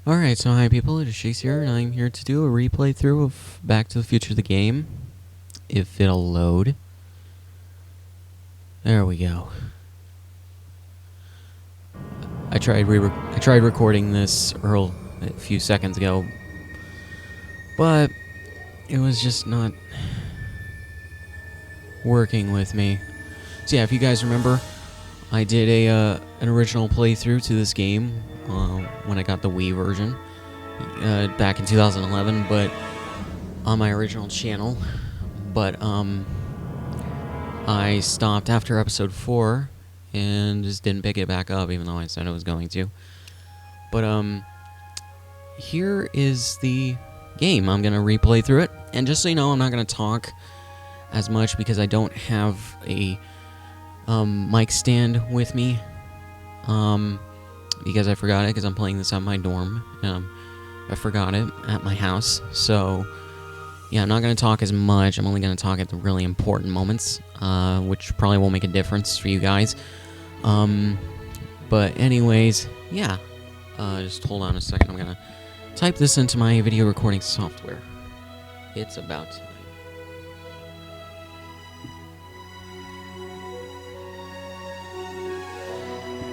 Alright, so hi people, it is Shakes here, and I'm here to do a replay through of Back to the Future the game. If it'll load. There we go. I tried recording this a few seconds ago, but it was just not working with me. So yeah, if you guys remember, I did an original playthrough to this game when I got the Wii version back in 2011, but on my original channel. But I stopped after episode 4 and just didn't pick it back up, even though I said I was going to. But here is the game. I'm gonna replay through it, and just so you know, I'm not gonna talk as much because I don't have a mic stand with me. Because I forgot it, because I'm playing this at my dorm. I forgot it at my house, so yeah, I'm not going to talk as much. I'm only going to talk at the really important moments, which probably won't make a difference for you guys. But anyways, yeah, just hold on a second. I'm going to type this into my video recording software. It's about time.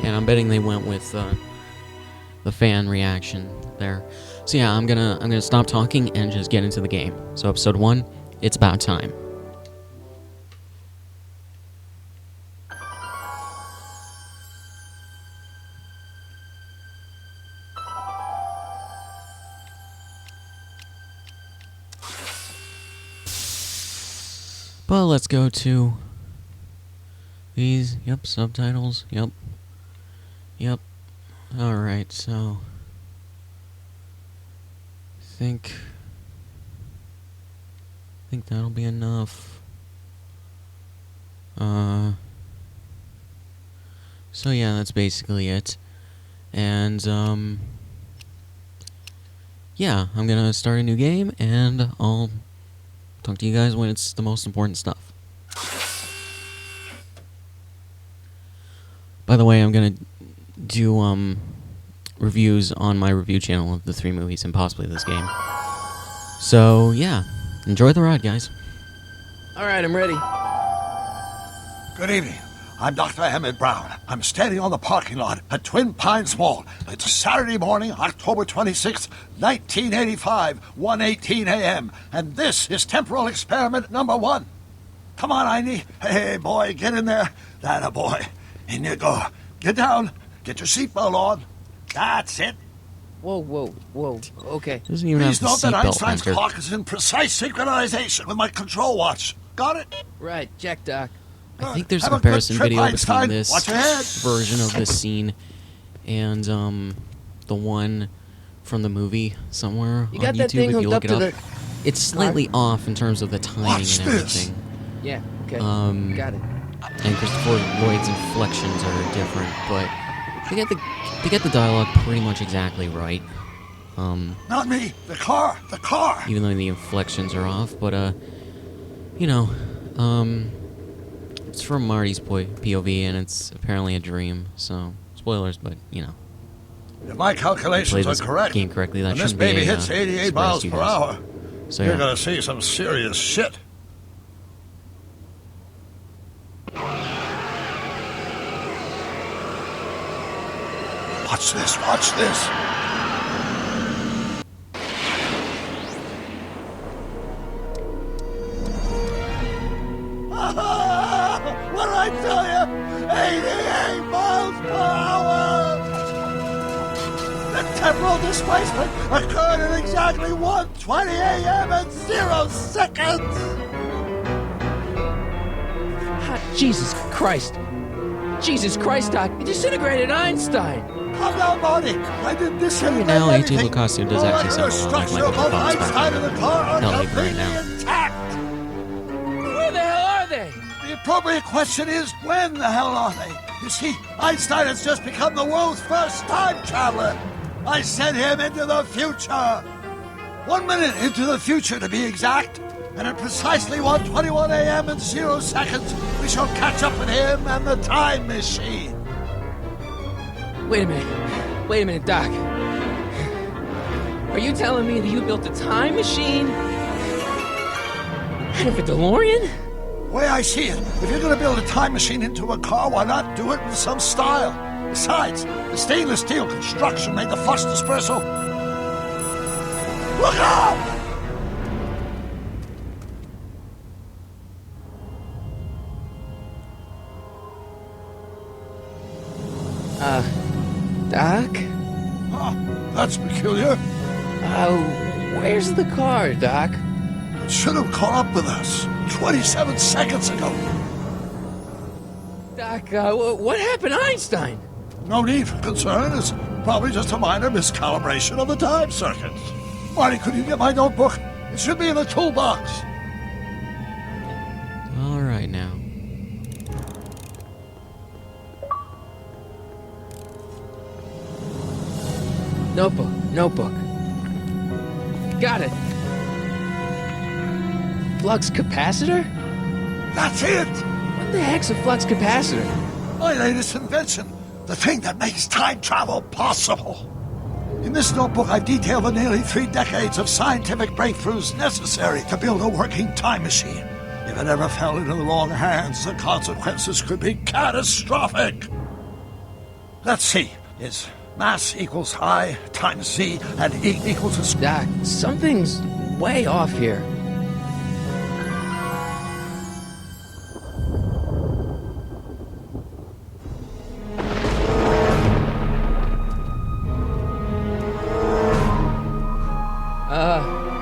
And I'm betting they went with the fan reaction there. So yeah, I'm gonna stop talking and just get into the game. So episode 1, it's about time. But let's go to these. Yep, subtitles. Yep. Alright, so I think that'll be enough. So yeah, that's basically it. And yeah, I'm gonna start a new game, and I'll talk to you guys when it's the most important stuff. By the way, I'm gonna do reviews on my review channel of the 3 movies and possibly this game. So yeah, enjoy the ride, guys. Alright, I'm ready. Good evening. I'm Dr. Emmett Brown. I'm standing on the parking lot at Twin Pines Mall. It's Saturday morning, October 26th, 1985, 1:18 a.m. And this is temporal experiment number 1. Come on, Einie. Hey, boy, get in there. That a boy. In you go. Get down. Get your seatbelt on. That's it. Whoa, okay. Doesn't even have Please the note that seatbelt Einstein's anchor. clock is in precise synchronization with my control watch. Got it? Right, check, Doc. I think there's a Have a good comparison trip, video Einstein. between this Watch your head. version of this scene and the one from the movie somewhere You on got YouTube that thing if you hooked look up it to up. It's slightly off in terms of the timing Watch and this. everything. Yeah, okay. Got it. And Christopher Lloyd's inflections are different, but they get the dialogue pretty much exactly right. Not me. The car. The car. Even though the inflections are off, but you know, it's from Marty's POV, and it's apparently a dream. So spoilers, but you know, If my if you calculations play are this correct, game correctly, that when this shouldn't be baby a hits 88 surprise miles to you per guys. hour, So you're yeah. gonna see some serious shit. Watch this, watch this. What did I tell you? 88 miles per hour! The temporal displacement occurred at exactly 1:20 a.m. and 0 seconds! Jesus Christ. Jesus Christ, Doc. You disintegrated Einstein. Calm down, Marty. I didn't disintegrate Now, anything. AT Locasio does actually sound a lot like structure of Michael both Fox Einstein and the car are Hell, even right completely now. intact. Where the hell are they? The appropriate question is, when the hell are they? You see, Einstein has just become the world's first time traveler. I sent him into the future. 1 minute into the future, to be exact. And at precisely 1:21 a.m. and 0 seconds, we shall catch up with him and the time machine. Wait a minute, Doc. Are you telling me that you built a time machine out of a DeLorean? The way I see it, if you're going to build a time machine into a car, why not do it in some style? Besides, the stainless steel construction made the flux dispersal. Look out! Doc? Oh, that's peculiar. Where's the car, Doc? It should have caught up with us 27 seconds ago. Doc, what happened to Einstein? No need for concern. It's probably just a minor miscalibration of the time circuit. Marty, could you get my notebook? It should be in the toolbox. All right now. Notebook. Got it. Flux capacitor? That's it! What the heck's a flux capacitor? My latest invention. The thing that makes time travel possible. In this notebook, I've detailed the nearly 3 decades of scientific breakthroughs necessary to build a working time machine. If it ever fell into the wrong hands, the consequences could be catastrophic. Let's see. Is mass equals I times Z and E equals a Doc, something's way off here.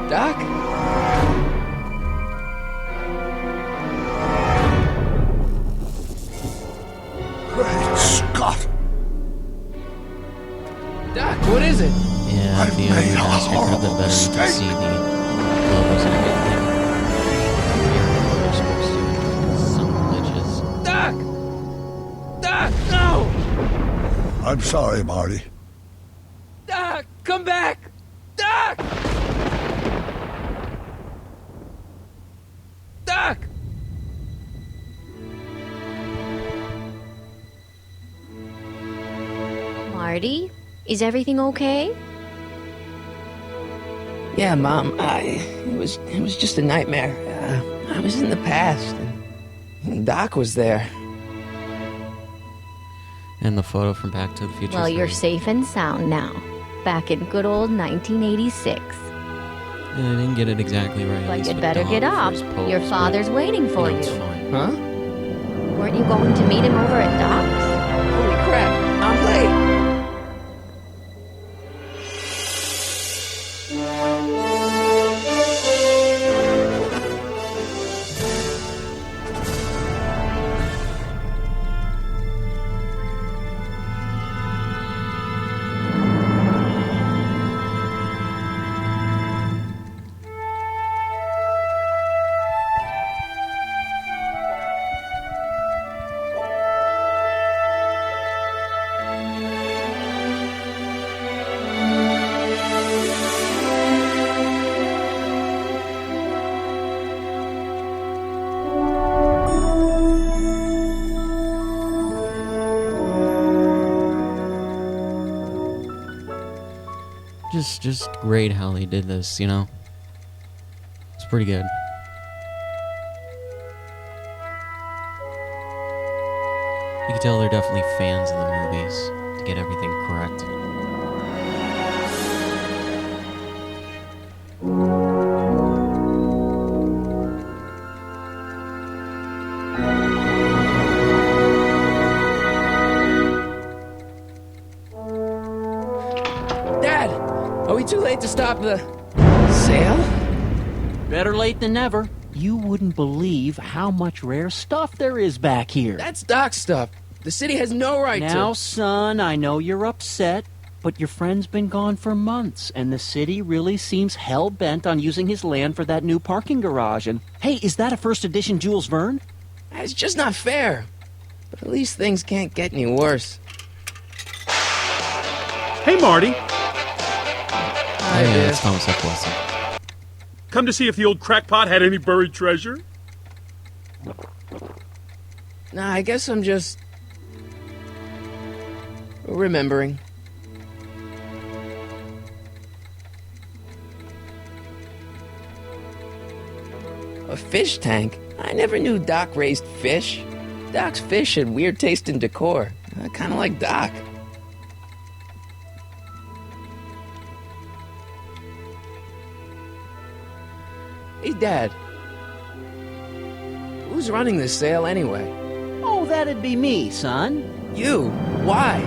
Doc? Great Scott! Doc, what is it? Yeah, I've the made a master could have been better. You horrible can see the logos and everything. You're supposed to. Some glitches. Doc, no! I'm sorry, Marty. Doc, come back! Doc! Doc! Marty, is everything okay? Yeah, Mom, it was just a nightmare. I was in the past, and Doc was there. And the photo from Back to the Future. Well, you're 3. safe and sound now. Back in good old 1986. And I didn't get it exactly right. at But least you'd with better Dom get for up. his pose, Your but, father's waiting for It's you. fine. Huh? Weren't you going to meet him over at Doc's? Holy crap, I'm late! Just great how they did this, you know? It's pretty good. You can tell they're definitely fans of the movies to get everything correct. Dad, are we too late to stop the sale? Better late than never. You wouldn't believe how much rare stuff there is back here. That's Doc's stuff. The city has no right Now, to... son, I know you're upset, but your friend's been gone for months, and the city really seems hell-bent on using his land for that new parking garage. And, hey, is that a first edition Jules Verne? It's just not fair. But at least things can't get any worse. Hey, Marty. Hi, Yeah, Biff. it's Thomas F. Wilson. Come to see if the old crackpot had any buried treasure? Nah, I guess I'm just... remembering. A fish tank? I never knew Doc raised fish. Doc's fish had weird taste in decor. Kind of like Doc. Hey, Dad. Who's running this sale anyway? Oh, that'd be me, son. You? Why?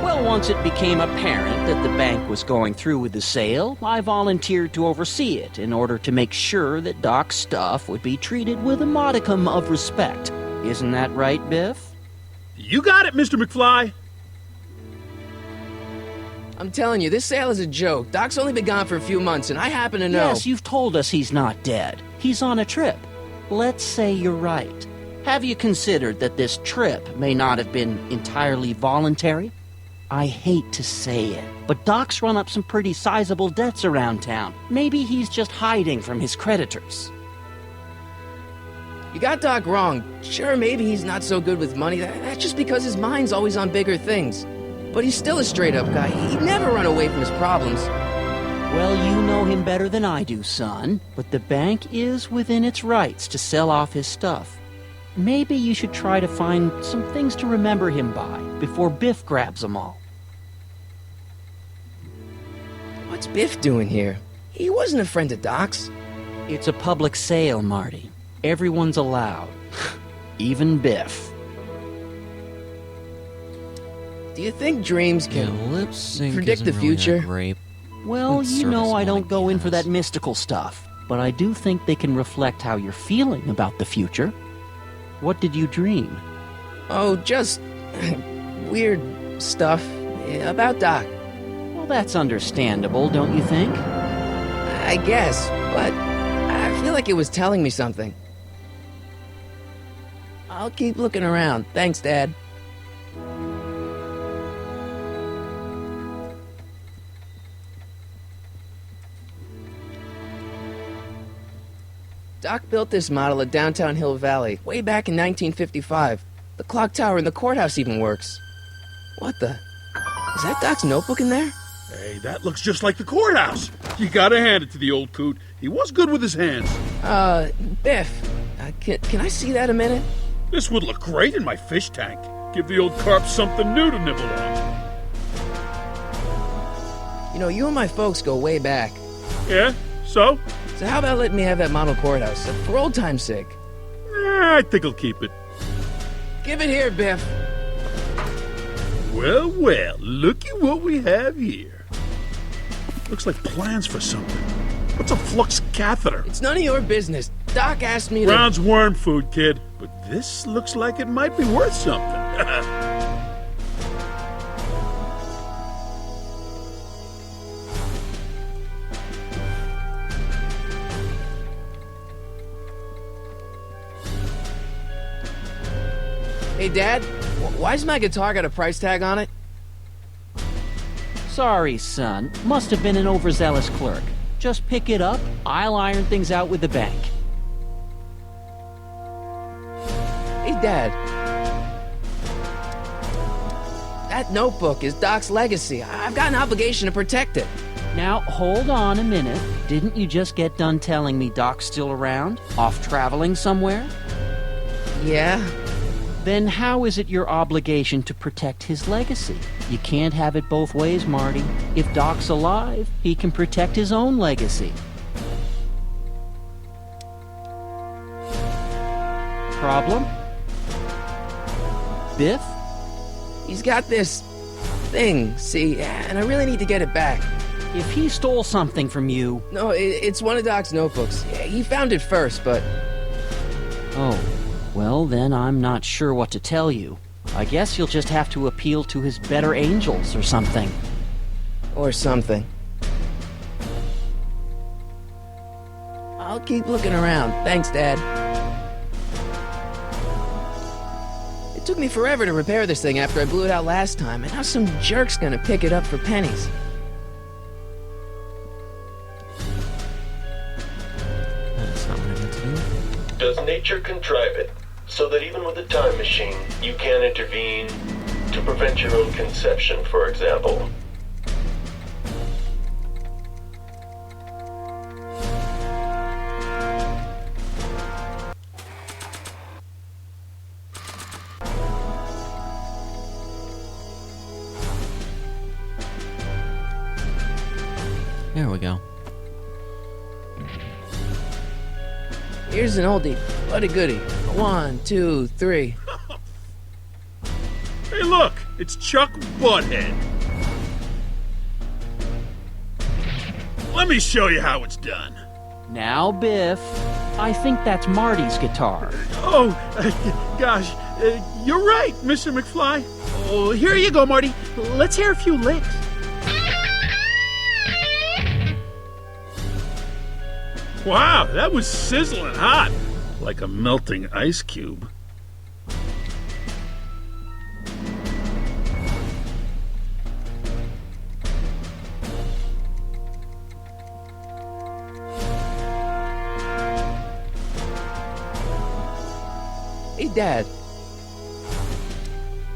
Well, once it became apparent that the bank was going through with the sale, I volunteered to oversee it in order to make sure that Doc's stuff would be treated with a modicum of respect. Isn't that right, Biff? You got it, Mr. McFly. I'm telling you, this sale is a joke. Doc's only been gone for a few months, and I happen to know... Yes, you've told us he's not dead. He's on a trip. Let's say you're right. Have you considered that this trip may not have been entirely voluntary? I hate to say it, but Doc's run up some pretty sizable debts around town. Maybe he's just hiding from his creditors. You got Doc wrong. Sure, maybe he's not so good with money. That's just because his mind's always on bigger things. But he's still a straight-up guy. He'd never run away from his problems. Well, you know him better than I do, son. But the bank is within its rights to sell off his stuff. Maybe you should try to find some things to remember him by before Biff grabs them all. What's Biff doing here? He wasn't a friend of Doc's. It's a public sale, Marty. Everyone's allowed. Even Biff. Do you think dreams Yeah, can lip sync predict the isn't really future? that great. Well, It's you know I serviceable, don't go in for guess. that mystical stuff, but I do think they can reflect how you're feeling about the future. What did you dream? Oh, just weird stuff about Doc. Well, that's understandable, don't you think? I guess, but I feel like it was telling me something. I'll keep looking around. Thanks, Dad. Doc built this model at downtown Hill Valley way back in 1955. The clock tower in the courthouse even works. What the? Is that Doc's notebook in there? Hey, that looks just like the courthouse. You gotta hand it to the old coot. He was good with his hands. Biff, can I see that a minute? This would look great in my fish tank. Give the old carp something new to nibble on. You know, you and my folks go way back. Yeah? So? So how about letting me have that model courthouse, for old time's sake? I think I'll keep it. Give it here, Biff. Well, well, looky what we have here. Looks like plans for something. What's a flux catheter? It's none of your business. Doc asked me to... Brown's worm food, kid. But this looks like it might be worth something. Hey, Dad, why's my guitar got a price tag on it? Sorry, son. Must have been an overzealous clerk. Just pick it up. I'll iron things out with the bank. Hey, Dad. That notebook is Doc's legacy. I've got an obligation to protect it. Now, hold on a minute. Didn't you just get done telling me Doc's still around? Off traveling somewhere? Yeah? Then how is it your obligation to protect his legacy? You can't have it both ways, Marty. If Doc's alive, he can protect his own legacy. Problem? Biff? He's got this thing, see, and I really need to get it back. If he stole something from you... No, it's one of Doc's notebooks. He found it first, but... Oh, well then I'm not sure what to tell you. I guess you'll just have to appeal to his better angels or something. Or something. I'll keep looking around. Thanks, Dad. It took me forever to repair this thing after I blew it out last time, and now some jerk's gonna pick it up for pennies. That's not what I meant to do. Does nature contrive it so that even with a time machine, you can intervene to prevent your own conception, for example? There we go. Here's an oldie, but a goodie. 1, 2, 3. Hey, look! It's Chuck Butthead. Let me show you how it's done. Now, Biff, I think that's Marty's guitar. Oh, gosh, you're right, Mr. McFly. Oh, here you go, Marty. Let's hear a few licks. Wow, that was sizzling hot, like a melting ice cube. Hey, Dad.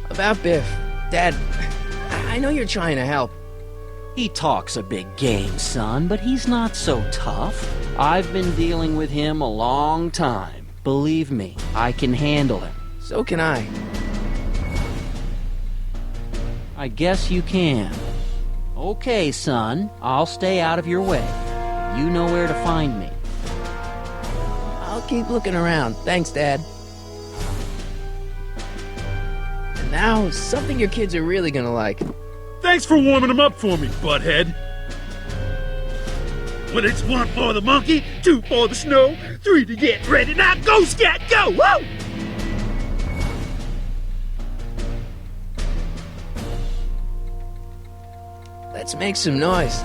About Biff. Dad, I know you're trying to help. He talks a big game, son, but he's not so tough. I've been dealing with him a long time. Believe me, I can handle him. So can I. I guess you can. Okay, son, I'll stay out of your way. You know where to find me. I'll keep looking around. Thanks, Dad. And now, something your kids are really gonna like. Thanks for warming him up for me, Butthead. When it's 1 for the monkey, 2 for the snow, 3 to get ready. Now go, Scat, go! Woo! Let's make some noise.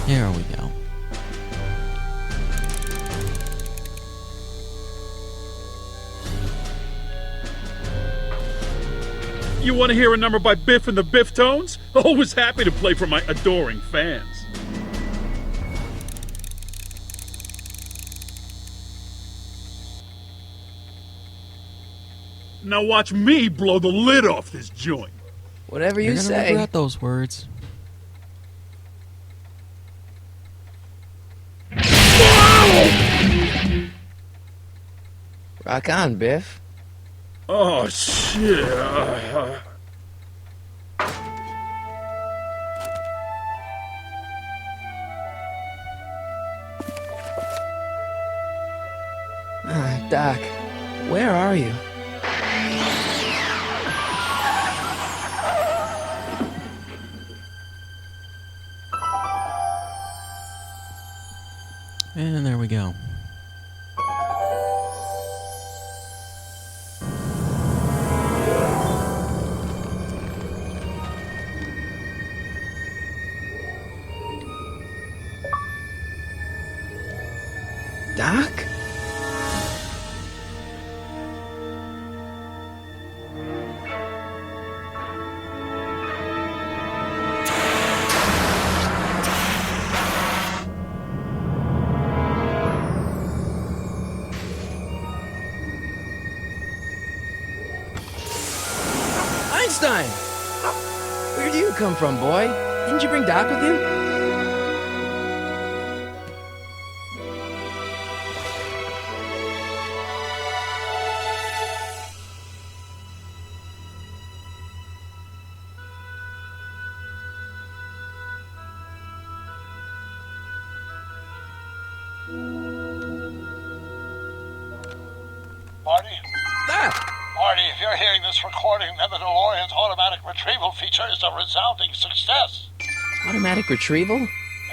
There we go. You want to hear a number by Biff and the Biff Tones? Always happy to play for my adoring fans. Now watch me blow the lid off this joint. Whatever you You're gonna say. regret those words. Rock on, Biff. Oh, shit. Doc, where are you? And there we go. Doc? Einstein! Where do you come from, boy? Didn't you bring Doc with you? Marty? Doc! Marty, if you're hearing this recording, then the DeLorean's automatic retrieval feature is a resounding success. Automatic retrieval? In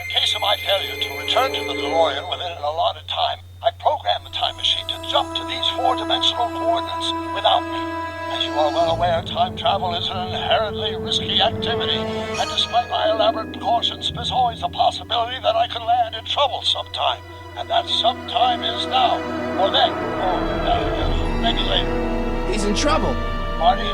case of my failure to return to the DeLorean within an allotted time, I programmed the time machine to jump to these 4-dimensional coordinates without me. As you are well aware, time travel is an inherently risky activity, and despite my elaborate precautions, there's always a possibility that I could land in trouble sometime. And that sometime is now, or then, or maybe later. He's in trouble. Marty,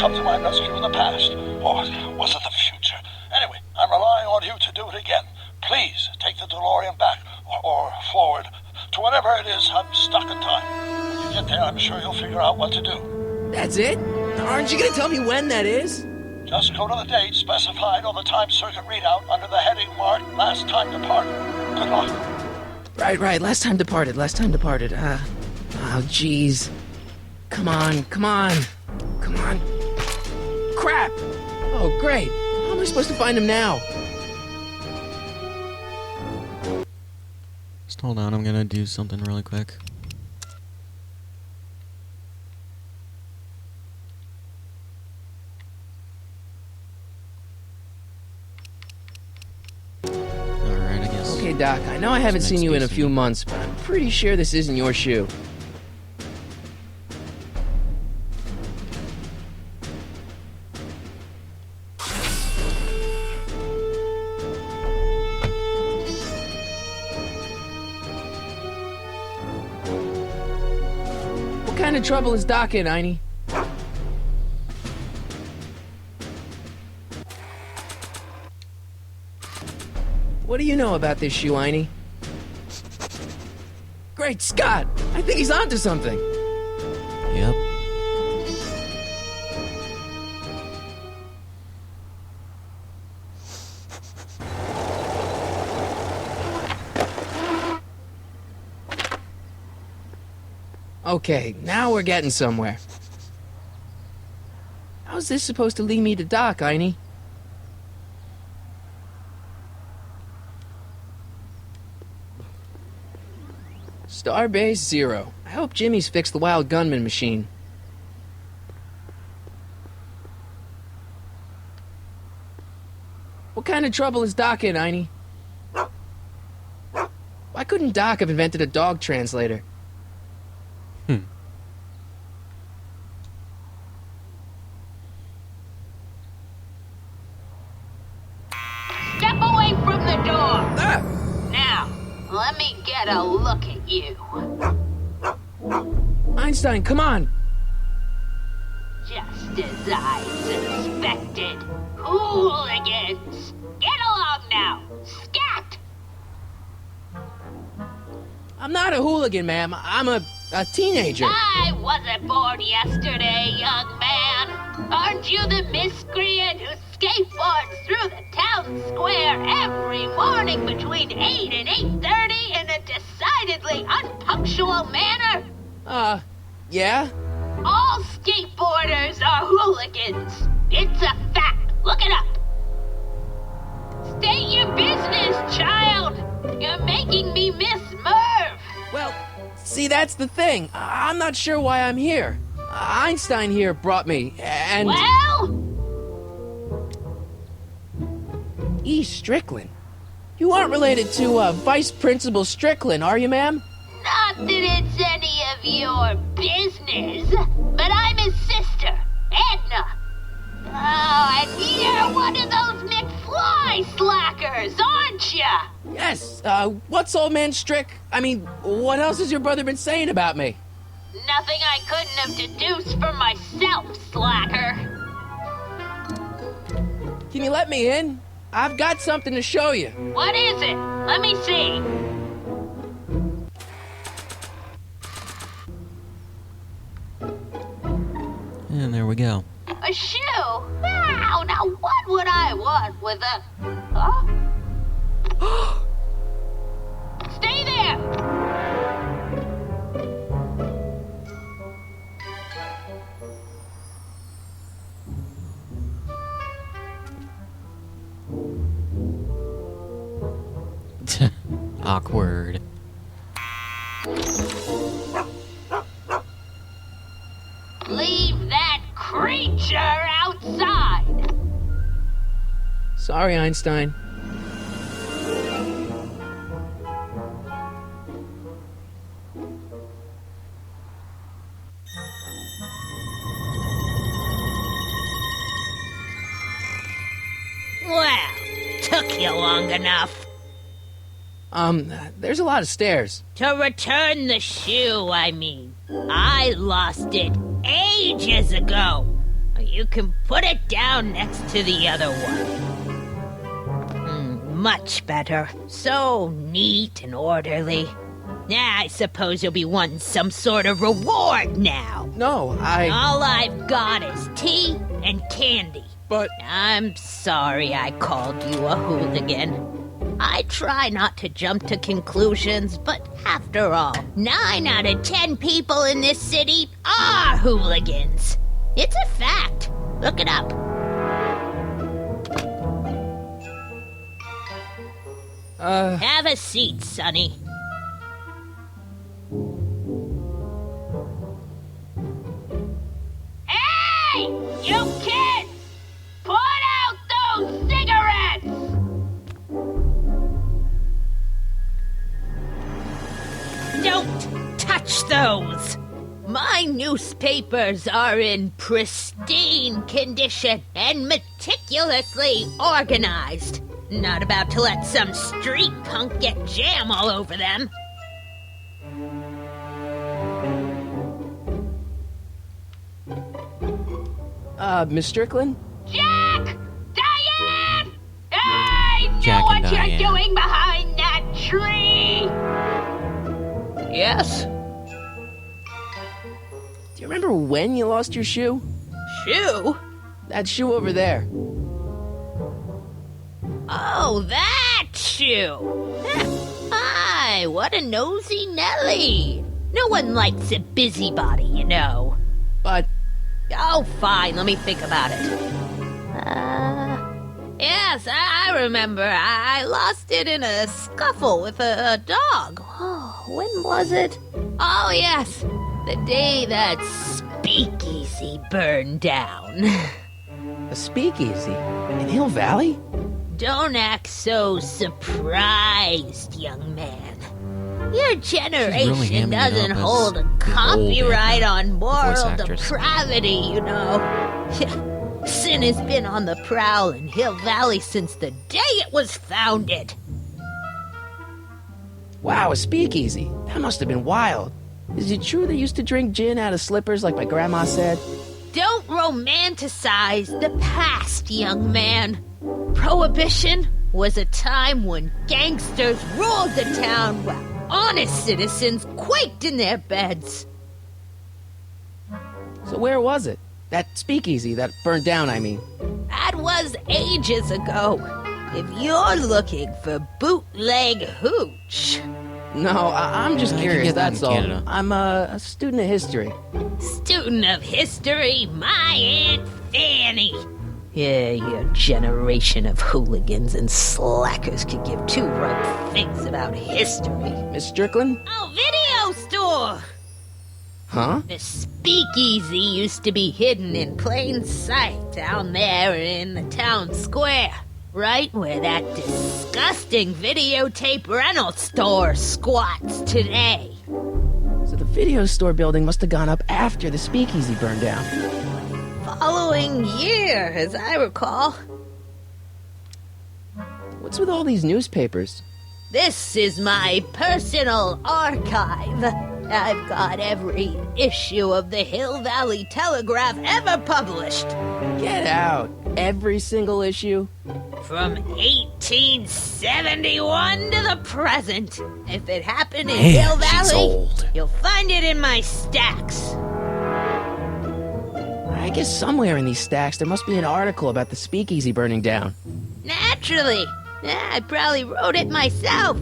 come to my rescue in the past, or was it the future? Anyway, I'm relying on you to do it again. Please take the DeLorean back, or forward, to whatever it is I'm stuck in time. When you get there, I'm sure you'll figure out what to do. That's it? Aren't you gonna tell me when that is? Just go to the date specified on the time circuit readout under the heading marked Last Time Departed. Good luck. Right. Last time departed. Oh, jeez. Come on. crap! Oh, great. How am I supposed to find him now? Just hold on, I'm gonna do something really quick. Alright, I guess. Okay, Doc, I know I haven't seen you in a few months, but I'm pretty sure this isn't your shoe. What kind of trouble is Doc in, Einie? What do you know about this shoe, Einie? Great Scott! I think he's onto something! Yep. Okay, now we're getting somewhere. How's this supposed to lead me to Doc, Einie? Starbase 0. I hope Jimmy's fixed the wild gunman machine. What kind of trouble is Doc in, Einie? Why couldn't Doc have invented a dog translator? Step away from the door! Ah! Now, let me get a look at you. Einstein, come on! Just as I suspected. Hooligans! Get along now! Scat! I'm not a hooligan, ma'am. I'm a teenager. I wasn't born yesterday, young man. Aren't you the miscreant who skateboards through the town square every morning between 8 and 8:30 in a decidedly unpunctual manner? Yeah? All skateboarders are hooligans. It's a fact. Look it up. State your business, child. You're making me miss Merv. Well, see, that's the thing. I'm not sure why I'm here. Einstein here brought me, and... Well? E. Strickland. You aren't related to, Vice Principal Strickland, are you, ma'am? Not that it's any of your business, but I'm his sister, Edna. Oh, and you're one of those McFly slackers, aren't ya? Yes, what's old man what else has your brother been saying about me? Nothing I couldn't have deduced for myself, slacker. Can you let me in? I've got something to show you. What is it? Let me see. And there we go. A shoe? Wow, now what would I want with a... Huh? Stay there! Awkward. Leave that creature outside! Sorry, Einstein. Well, took you long enough. There's a lot of stairs. To return the shoe, I mean. I lost it ages ago. You can put it down next to the other one. Much better. So neat and orderly. I suppose you'll be wanting some sort of reward now. No, All I've got is tea and candy. But... I'm sorry I called you a hooligan. I try not to jump to conclusions, but after all, 9 out of 10 people in this city are hooligans. It's a fact. Look it up. Have a seat, Sonny. Hey! You kids! Put out those cigarettes! Don't touch those! My newspapers are in pristine condition and meticulously organized. Not about to let some street punk get jam all over them. Miss Strickland? Jack! Diane! I know Jack what and you're Diane. doing behind that tree! Yes? Do you remember when you lost your shoe? Shoe? That shoe over there. Oh, that shoe! Hi, what a nosy Nelly! No one likes a busybody, you know. But Oh, fine, let me think about it. Yes, I remember. I lost it in a scuffle with a dog. Oh, when was it? Oh, yes, the day that speakeasy burned down. a speakeasy in Hill Valley? Don't act so surprised, young man. Your generation hamming it doesn't up as hold a the old copyright Edna, on the voice moral actress. depravity, you know. Sin has been on the prowl in Hill Valley since the day it was founded. Wow, a speakeasy. That must have been wild. Is it true they used to drink gin out of slippers like my grandma said? Don't romanticize the past, young man. Prohibition was a time when gangsters ruled the town while honest citizens quaked in their beds. So where was it? That speakeasy that burned down, I mean. That was ages ago. If you're looking for bootleg hooch. No, I'm just I can curious, get that that's in all. Canada. I'm a student of history. Student of history, my Aunt Fanny. Yeah, your generation of hooligans and slackers could give two right things about history. Miss Strickland? Oh, video store! Huh? The speakeasy used to be hidden in plain sight down there in the town square. Right where that disgusting videotape rental store squats today. So the video store building must have gone up after the speakeasy burned down. Following year, as I recall. What's with all these newspapers? This is my personal archive. I've got every issue of the Hill Valley Telegraph ever published. Get out. Every single issue? From 1871 to the present. If it happened in Man, Hill she's Valley, old. you'll find it in my stacks. I guess somewhere in these stacks there must be an article about the speakeasy burning down. Naturally. Yeah, I probably wrote it myself.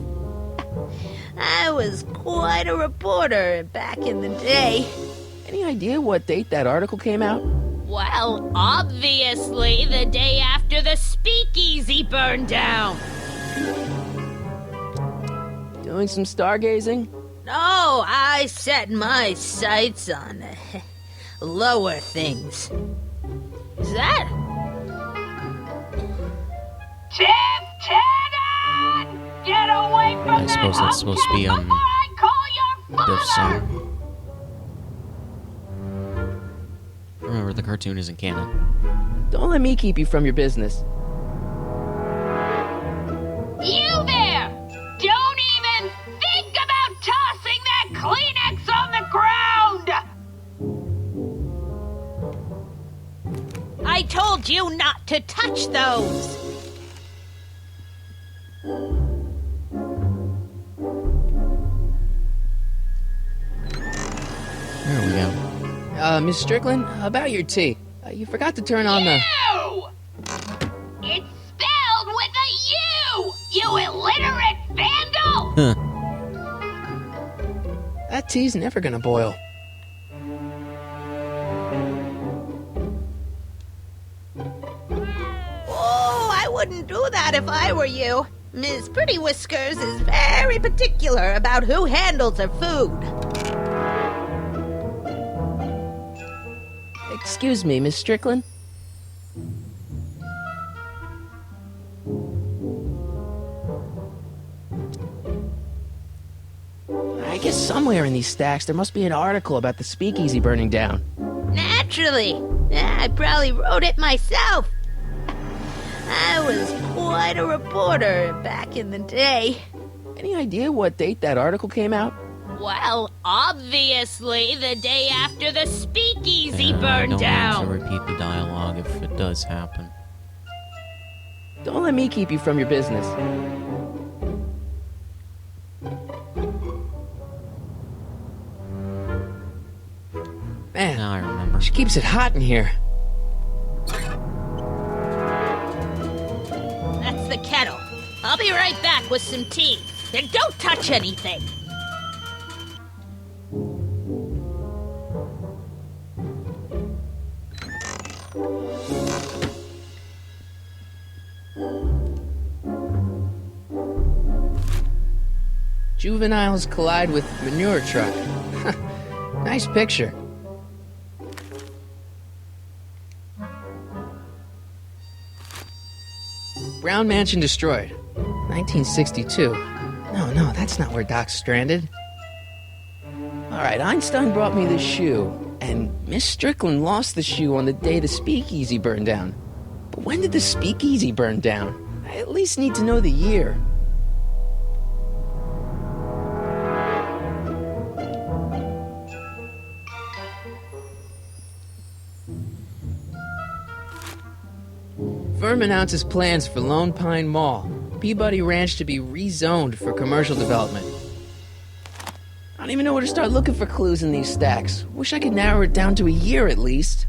I was quite a reporter back in the day. Any idea what date that article came out? Well, obviously the day after the speakeasy burned down. Doing some stargazing? No, I set my sights on lower things. Is that? Lieutenant! Get away from I suppose that's supposed to be, before I call your Biff's father! song. Remember, the cartoon isn't canon. Don't let me keep you from your business. You there! Don't even think about tossing that Kleenex on the ground! I told you not to touch those! There we go. Miss Strickland, about your tea. You forgot to turn on the... You! It's spelled with a U! You illiterate vandal! Huh. That tea's never gonna boil. wouldn't do that if I were you. Miss Pretty Whiskers is very particular about who handles her food. Excuse me, Miss Strickland? I guess somewhere in these stacks there must be an article about the speakeasy burning down. Naturally. I probably wrote it myself. I was quite a reporter back in the day. Any idea what date that article came out? Well, obviously the day after the speakeasy I burned don't down. want to repeat the dialogue if it does happen. Don't let me keep you from your business. Man, Now I remember. she keeps it hot in here. That's the kettle. I'll be right back with some tea. And don't touch anything. Juveniles collide with manure truck. Nice picture. Brown mansion destroyed. 1962. No, that's not where Doc's stranded. Alright, Einstein brought me this shoe, and Miss Strickland lost the shoe on the day the speakeasy burned down. But when did the speakeasy burn down? I at least need to know the year. Firm announces plans for Lone Pine Mall, Peabody Ranch to be rezoned for commercial development. I don't even know where to start looking for clues in these stacks. Wish I could narrow it down to a year at least.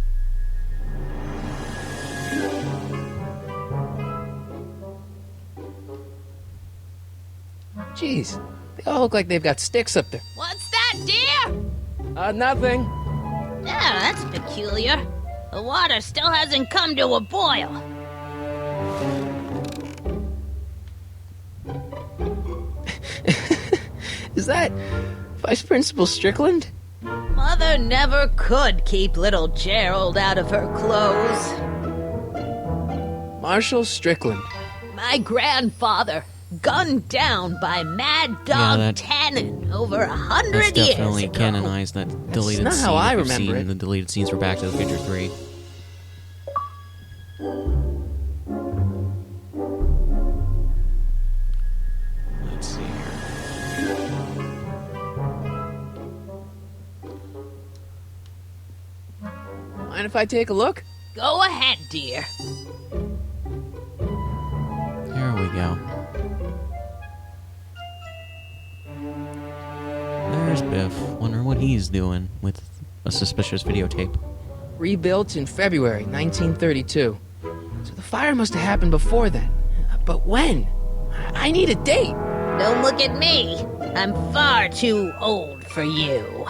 Jeez, they all look like they've got sticks up there. What's that, dear? Nothing. Yeah, that's peculiar. The water still hasn't come to a boil. Is that Vice Principal Strickland? Mother never could keep little Gerald out of her clothes. Marshall Strickland. My grandfather, gunned down by Mad Dog that- Tannen over That's 100 years definitely ago. canonized, that deleted not scene. how I if you've remember seen it. the deleted scenes for Back to the Future 3. Let's see here. Mind if I take a look? Go ahead, dear. Here we go. There's Biff. Wonder what he's doing with a suspicious videotape. Rebuilt in February 1932. So the fire must have happened before then. But when? I need a date. Don't look at me. I'm far too old for you.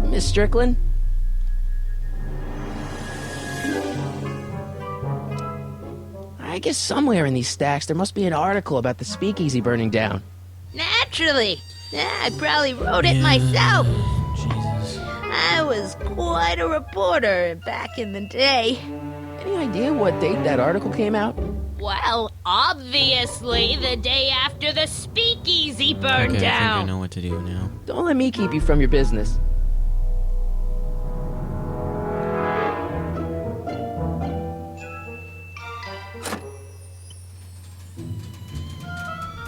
Miss Strickland? I guess somewhere in these stacks there must be an article about the speakeasy burning down. Naturally. I probably wrote it myself. Jesus. I was quite a reporter back in the day. Any idea what date that article came out? Well, obviously the day after the speakeasy burned Okay, I think I down. know what to do now. Don't let me keep you from your business.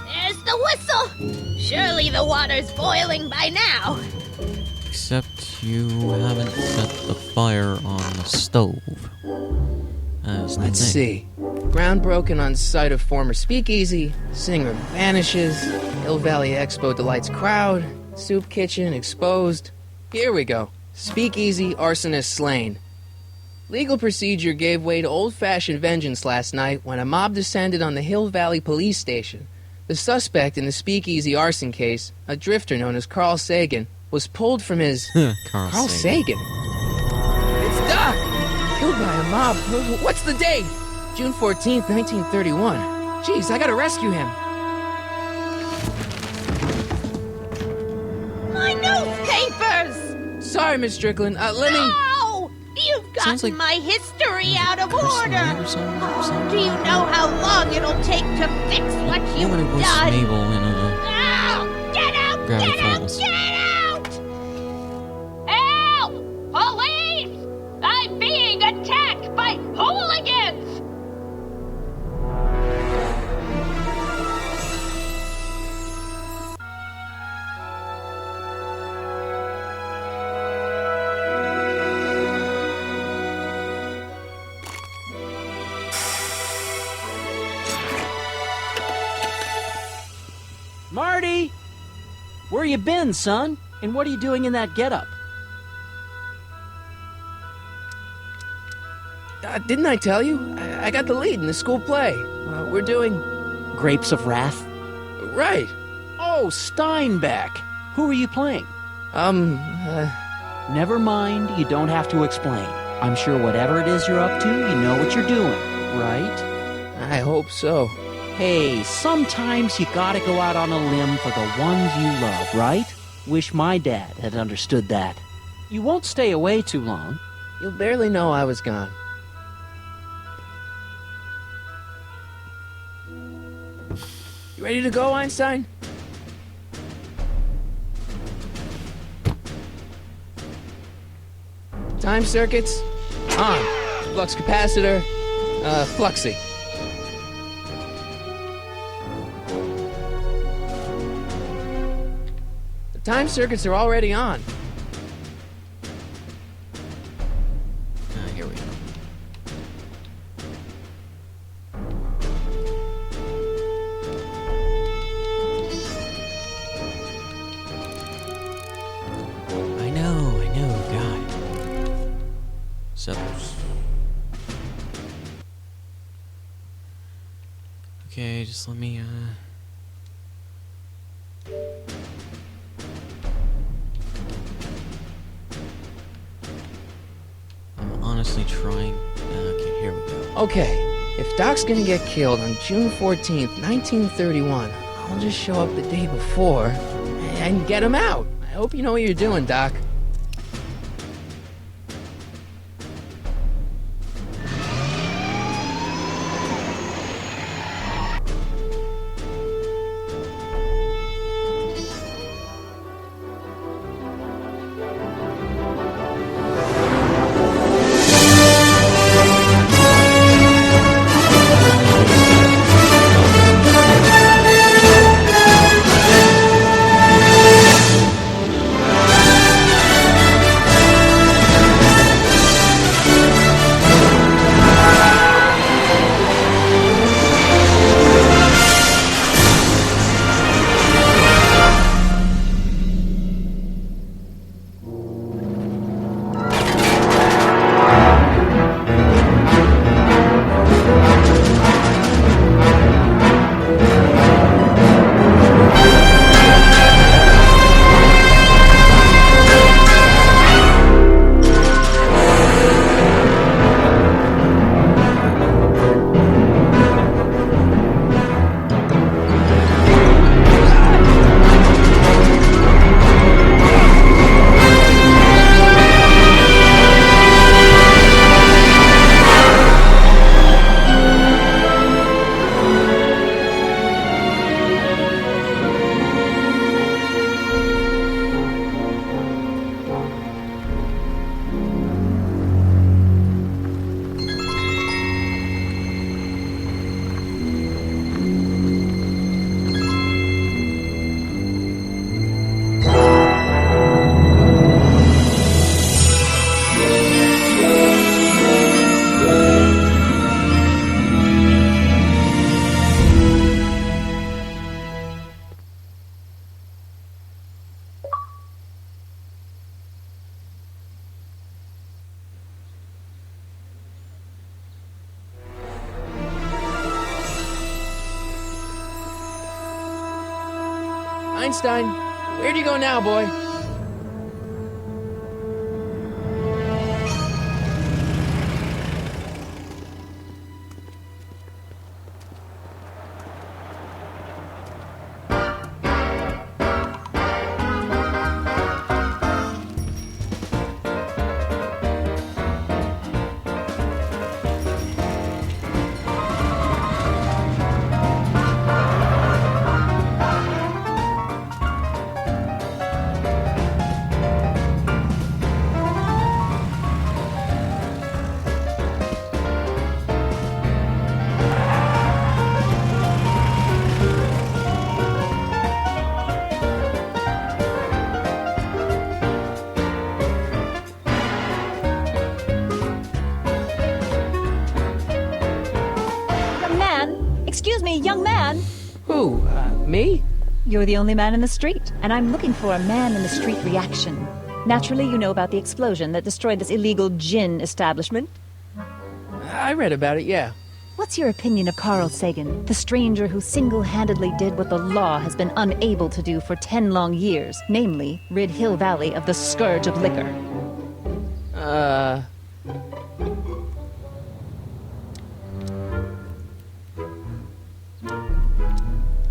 There's the whistle. Surely the water's boiling by now. Except you haven't set the fire on the stove. That's the Let's thing. see. Ground broken on site of former speakeasy. Singer vanishes. Hill Valley Expo delights crowd. Soup kitchen exposed. Here we go. Speakeasy arsonist slain. Legal procedure gave way to old-fashioned vengeance last night when a mob descended on the Hill Valley Police Station. The suspect in the speakeasy arson case, a drifter known as Carl Sagan, was pulled from his... Carl Sagan? It's Doc! Killed by a mob. What's the date? June 14th, 1931. Jeez, I gotta rescue him. My newspapers! Sorry, Miss Strickland. Let me... No! You've Sounds gotten like my history out of Personally order! or something, Oh, do you know how long it'll take to fix what Yeah, you've when it was done? Mabel in a Oh, get out! Gravity Get out! Falls. Get out! Help! Police! I'm being attacked by hooligans! Marty! Where you been, son? And what are you doing in that getup? Didn't I tell you? I got the lead in the school play. We're doing... Grapes of Wrath? Right. Oh, Steinbeck! Who are you playing? Never mind, you don't have to explain. I'm sure whatever it is you're up to, you know what you're doing, right? I hope so. Hey, sometimes you gotta go out on a limb for the ones you love, right? Wish my dad had understood that. You won't stay away too long. You'll barely know I was gone. You ready to go, Einstein? Time circuits on. Flux capacitor, fluxy. The time circuits are already on. Here we go. I know, God. Settlers. Okay, just let me, I'm honestly trying. Okay, here we go. Okay, if Doc's gonna get killed on June 14th, 1931, I'll just show up the day before and get him out. I hope you know what you're doing, Doc. Einstein, where do you go now, boy? Excuse me, young man. Who, me? You're the only man in the street, and I'm looking for a man-in-the-street reaction. Naturally, you know about the explosion that destroyed this illegal gin establishment. I read about it, yeah. What's your opinion of Carl Sagan, the stranger who single-handedly did what the law has been unable to do for 10 long years, namely, rid Hill Valley of the scourge of liquor?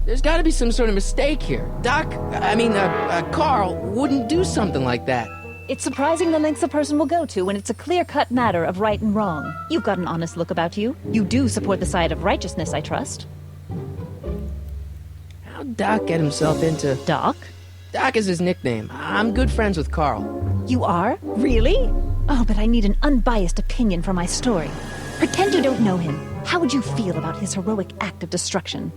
There's gotta be some sort of mistake here. Carl wouldn't do something like that. It's surprising the lengths a person will go to when it's a clear-cut matter of right and wrong. You've got an honest look about you. You do support the side of righteousness, I trust. How'd Doc get himself into... Doc? Doc is his nickname. I'm good friends with Carl. You are? Really? Oh, but I need an unbiased opinion for my story. Pretend you don't know him. How would you feel about his heroic act of destruction?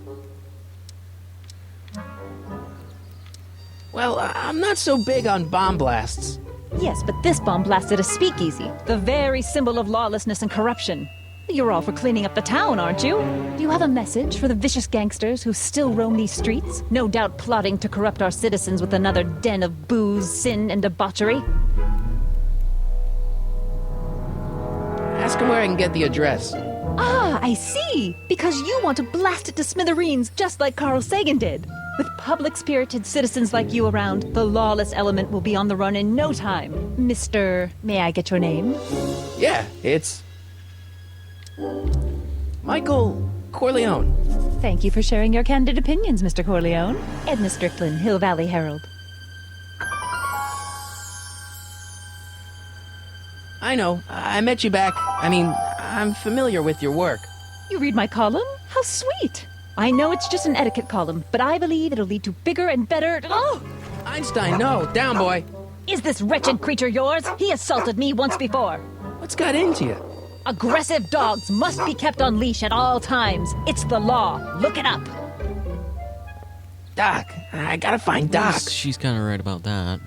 Well, I'm not so big on bomb blasts. Yes, but this bomb blasted a speakeasy, the very symbol of lawlessness and corruption. You're all for cleaning up the town, aren't you? Do you have a message for the vicious gangsters who still roam these streets, no doubt plotting to corrupt our citizens with another den of booze, sin, and debauchery? Ask him where I can get the address. Ah, I see! Because you want to blast it to smithereens, just like Carl Sagan did. With public-spirited citizens like you around, the lawless element will be on the run in no time. Mr. May I get your name? Yeah, it's... Michael Corleone. Thank you for sharing your candid opinions, Mr. Corleone. Edna Strickland, Hill Valley Herald. I know. I met you back. I'm familiar with your work. You read my column? How sweet! I know it's just an etiquette column, but I believe it'll lead to bigger and better... Oh! Einstein, no. Down, boy. Is this wretched creature yours? He assaulted me once before. What's got into you? Aggressive dogs must be kept on leash at all times. It's the law. Look it up. Doc. I gotta find Doc. She's kind of right about that.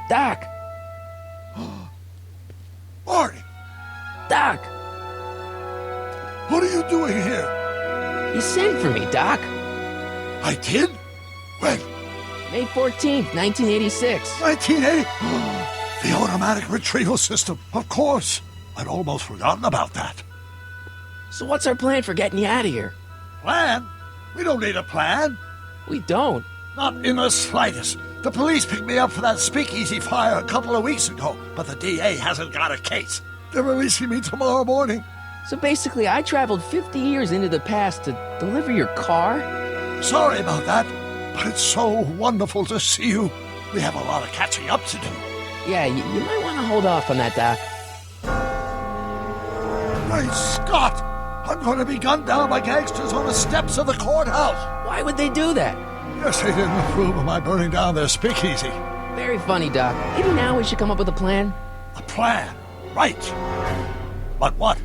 Doc! Marty! Doc! What are you doing here? You sent for me, Doc. I did? When? May 14th, 1986. 1980? The automatic retrieval system. Of course. I'd almost forgotten about that. So what's our plan for getting you out of here? Plan? We don't need a plan. We don't. Not in the slightest. The police picked me up for that speakeasy fire a couple of weeks ago, but the DA hasn't got a case. They're releasing me tomorrow morning. So basically, I traveled 50 years into the past to deliver your car? Sorry about that, but it's so wonderful to see you. We have a lot of catching up to do. Yeah, you might want to hold off on that, Doc. Great Scott! I'm going to be gunned down by gangsters on the steps of the courthouse. Why would they do that? Guess they didn't approve of my burning down their speakeasy. Very funny, Doc. Maybe now we should come up with a plan. A plan? Right. But what?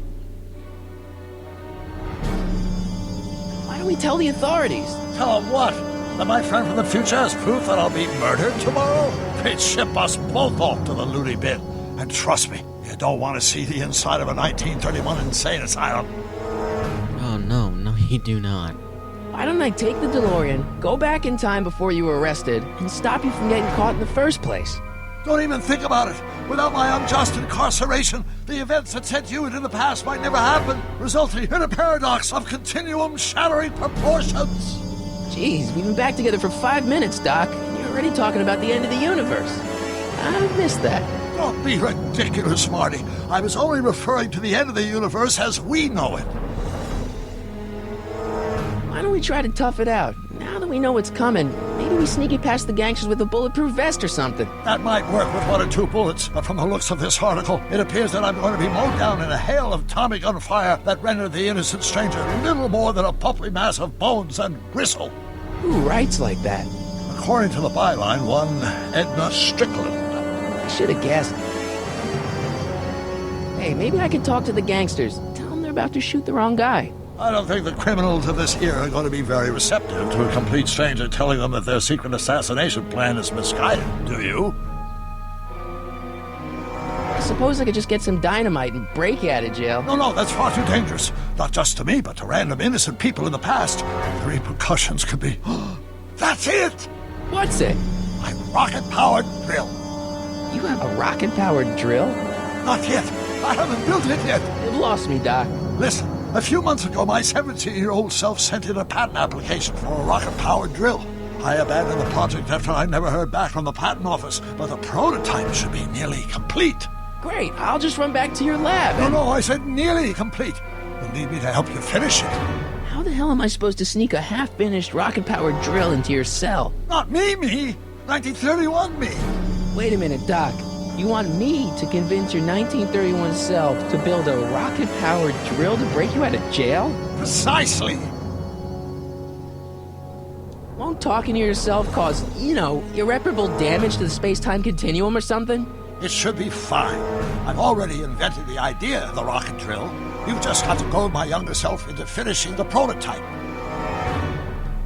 Why don't we tell the authorities? Tell them what? That my friend from the future has proof that I'll be murdered tomorrow? They'd ship us both off to the loony bin. And trust me, you don't want to see the inside of a 1931 insane asylum. Oh, no, you do not. Why don't I take the DeLorean, go back in time before you were arrested, and stop you from getting caught in the first place? Don't even think about it. Without my unjust incarceration, the events that sent you into the past might never happen, resulting in a paradox of continuum-shattering proportions. Jeez, we've been back together for 5 minutes, Doc. You're already talking about the end of the universe. I missed that. Don't be ridiculous, Marty. I was only referring to the end of the universe as we know it. Why don't we try to tough it out? Now that we know what's coming, maybe we sneak it past the gangsters with a bulletproof vest or something. That might work with 1 or 2 bullets, but from the looks of this article, it appears that I'm going to be mowed down in a hail of Tommy gun fire that rendered the innocent stranger little more than a pulpy mass of bones and gristle. Who writes like that? According to the byline, one Edna Strickland. I should have guessed. Hey, maybe I could talk to the gangsters. Tell them they're about to shoot the wrong guy. I don't think the criminals of this here are going to be very receptive to a complete stranger telling them that their secret assassination plan is misguided, do you? I suppose I could just get some dynamite and break you out of jail. No, that's far too dangerous. Not just to me, but to random innocent people in the past. The repercussions could be... That's it! What's it? My rocket-powered drill. You have a rocket-powered drill? Not yet. I haven't built it yet. You've lost me, Doc. Listen, a few months ago, my 17-year-old self sent in a patent application for a rocket-powered drill. I abandoned the project after I never heard back from the patent office, but the prototype should be nearly complete. Great, I'll just run back to your lab. No, I said nearly complete. You'll need me to help you finish it. How the hell am I supposed to sneak a half-finished rocket-powered drill into your cell? Not me. 1931 me. Wait a minute, Doc. You want me to convince your 1931 self to build a rocket-powered drill to break you out of jail? Precisely. Won't talking to yourself cause, irreparable damage to the space-time continuum or something? It should be fine. I've already invented the idea of the rocket drill. You've just got to goad my younger self into finishing the prototype.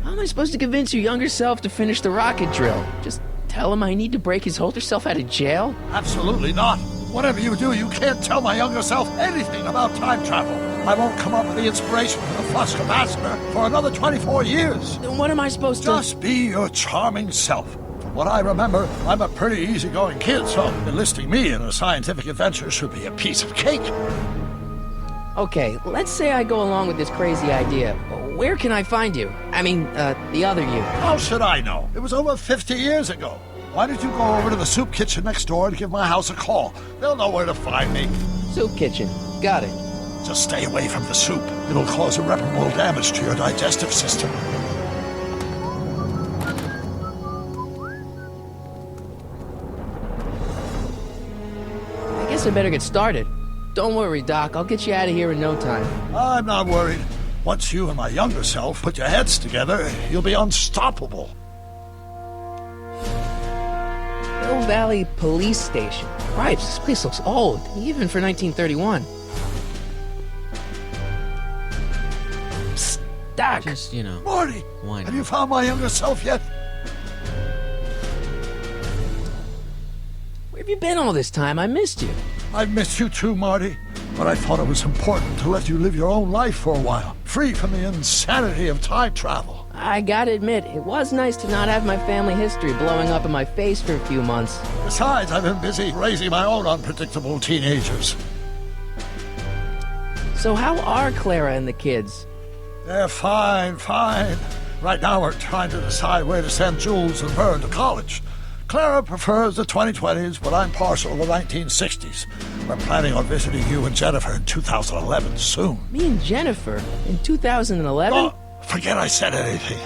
How am I supposed to convince your younger self to finish the rocket drill? Just tell him I need to break his older self out of jail? Absolutely not. Whatever you do, you can't tell my younger self anything about time travel. I won't come up with the inspiration for the flux capacitor for another 24 years. Then what am I supposed to... Just be your charming self. From what I remember, I'm a pretty easygoing kid, so enlisting me in a scientific adventure should be a piece of cake. Okay, let's say I go along with this crazy idea. Where can I find you? I mean, the other you. How should I know? It was over 50 years ago. Why don't you go over to the soup kitchen next door and give my house a call? They'll know where to find me. Soup kitchen. Got it. Just stay away from the soup. It'll cause irreparable damage to your digestive system. I guess I better get started. Don't worry, Doc. I'll get you out of here in no time. I'm not worried. Once you and my younger self put your heads together, you'll be unstoppable. Hill Valley Police Station. Cripes, this place looks old, even for 1931. Psst, Doc. Just, Marty, why have not? you found my younger self yet? Where have you been all this time? I missed you. I've missed you too, Marty. But I thought it was important to let you live your own life for a while, free from the insanity of time travel. I gotta admit, it was nice to not have my family history blowing up in my face for a few months. Besides, I've been busy raising my own unpredictable teenagers. So how are Clara and the kids? They're fine. Right now we're trying to decide where to send Jules and Vern to college. Clara prefers the 2020s, but I'm partial to the 1960s. We're planning on visiting you and Jennifer in 2011 soon. Me and Jennifer? In 2011? Oh, forget I said anything.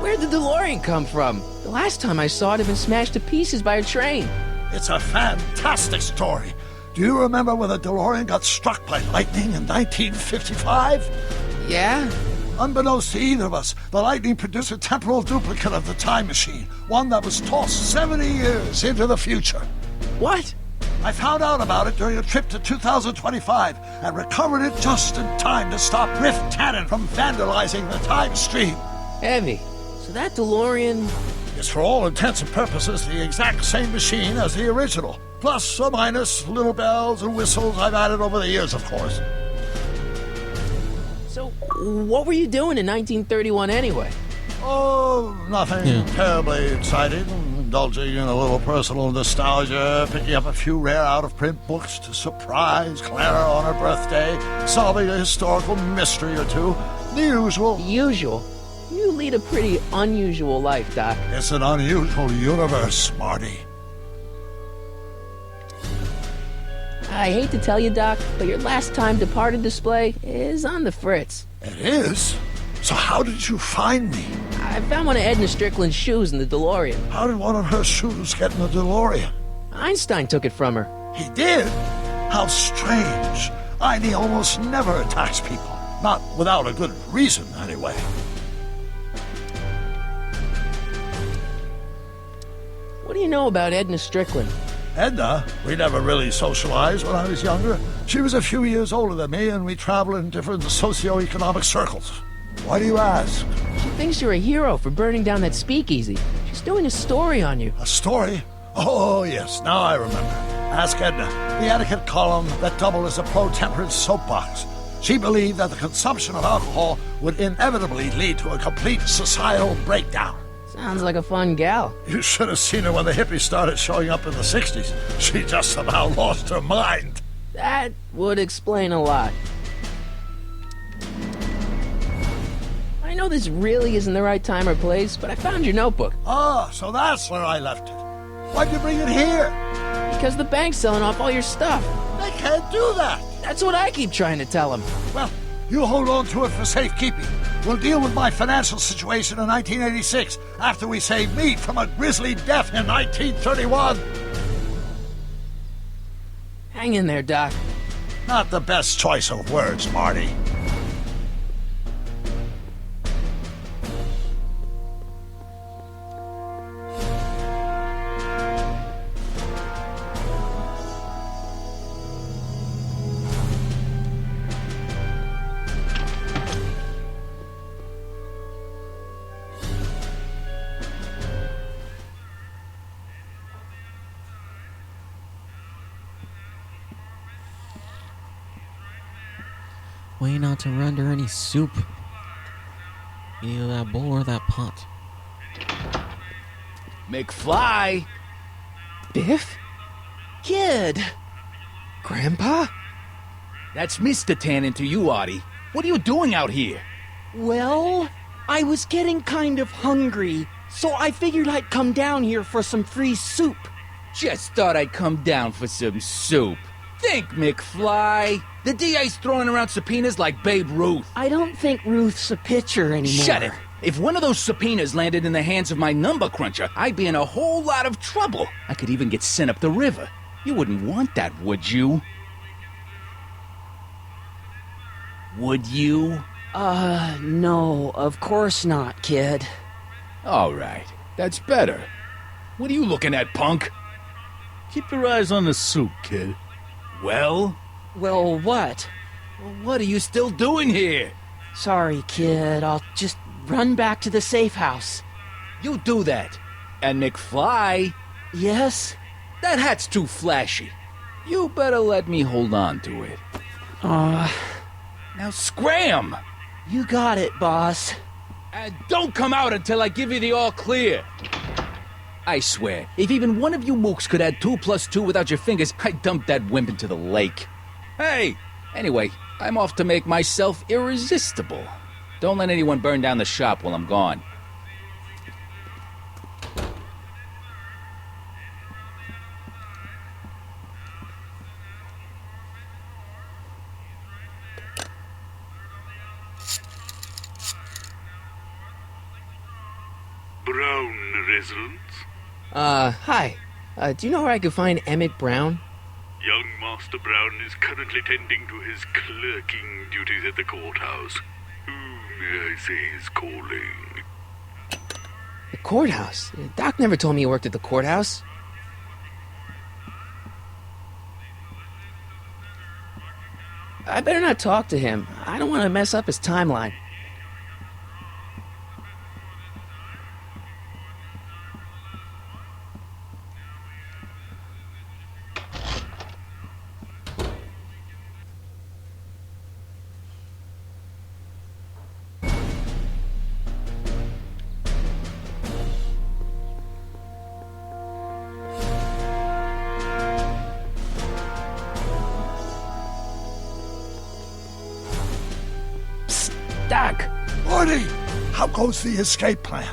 Where'd the DeLorean come from? The last time I saw it had been smashed to pieces by a train. It's a fantastic story. Do you remember when the DeLorean got struck by lightning in 1955? Yeah? Unbeknownst to either of us, the lightning produced a temporal duplicate of the time machine, one that was tossed 70 years into the future. What? I found out about it during a trip to 2025 and recovered it just in time to stop Riff Tannen from vandalizing the time stream. Heavy. So that DeLorean... It's for all intents and purposes the exact same machine as the original. Plus or minus little bells and whistles I've added over the years, of course. So, what were you doing in 1931 anyway? Oh, nothing terribly exciting. Indulging in a little personal nostalgia, picking up a few rare out-of-print books to surprise Clara on her birthday, solving a historical mystery or two. The usual. Usual? You lead a pretty unusual life, Doc. It's an unusual universe, Marty. I hate to tell you, Doc, but your last time departed display is on the fritz. It is? So how did you find me? I found one of Edna Strickland's shoes in the DeLorean. How did one of her shoes get in the DeLorean? Einstein took it from her. He did? How strange. Einie almost never attacks people. Not without a good reason, anyway. What do you know about Edna Strickland? Edna? We never really socialized when I was younger. She was a few years older than me, and we traveled in different socioeconomic circles. Why do you ask? She thinks you're a hero for burning down that speakeasy. She's doing a story on you. A story? Oh, yes, now I remember. Ask Edna, the etiquette column that doubled as a pro-temperance soapbox. She believed that the consumption of alcohol would inevitably lead to a complete societal breakdown. Sounds like a fun gal. You should have seen her when the hippies started showing up in the 60s. She just about lost her mind. That would explain a lot. I know this really isn't the right time or place, but I found your notebook. Ah, so that's where I left it. Why'd you bring it here? Because the bank's selling off all your stuff. They can't do that. That's what I keep trying to tell them. Well, you hold on to it for safekeeping. We'll deal with my financial situation in 1986 after we save me from a grisly death in 1931. Hang in there, Doc. Not the best choice of words, Marty. Way not to render any soup. Either that bowl or that pot. McFly! Biff? Kid! Grandpa? That's Mr. Tannen to you, Artie. What are you doing out here? Well, I was getting kind of hungry, so I figured I'd come down here for some free soup. Just thought I'd come down for some soup. Think, McFly. The DA's throwing around subpoenas like Babe Ruth. I don't think Ruth's a pitcher anymore. Shut it. If one of those subpoenas landed in the hands of my number cruncher, I'd be in a whole lot of trouble. I could even get sent up the river. You wouldn't want that, would you? Would you? No, of course not, kid. All right. That's better. What are you looking at, punk? Keep your eyes on the soup, kid. Well? Well, what? What are you still doing here? Sorry, kid. I'll just run back to the safe house. You do that. And McFly? Yes? That hat's too flashy. You better let me hold on to it. Now scram! You got it, boss. And don't come out until I give you the all clear. I swear, if even one of you mooks could add 2 + 2 without your fingers, I'd dump that wimp into the lake. Hey! Anyway, I'm off to make myself irresistible. Don't let anyone burn down the shop while I'm gone. Brown residence? Hi. Do you know where I could find Emmett Brown? Young Master Brown is currently tending to his clerking duties at the courthouse. Who I say he's calling. The courthouse? Doc never told me he worked at the courthouse. I better not talk to him. I don't want to mess up his timeline. Doc! Morty, how goes the escape plan?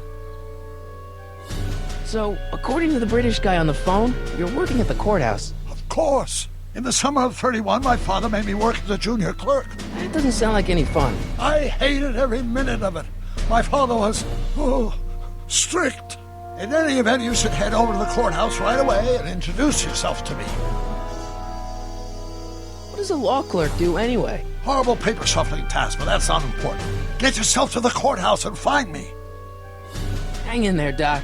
So, according to the British guy on the phone, you're working at the courthouse. Of course. In the summer of 31, my father made me work as a junior clerk. That doesn't sound like any fun. I hated every minute of it. My father was, strict. In any event, you should head over to the courthouse right away and introduce yourself to me. What does a law clerk do anyway? Horrible paper shuffling task, but that's not important. Get yourself to the courthouse and find me. Hang in there, Doc.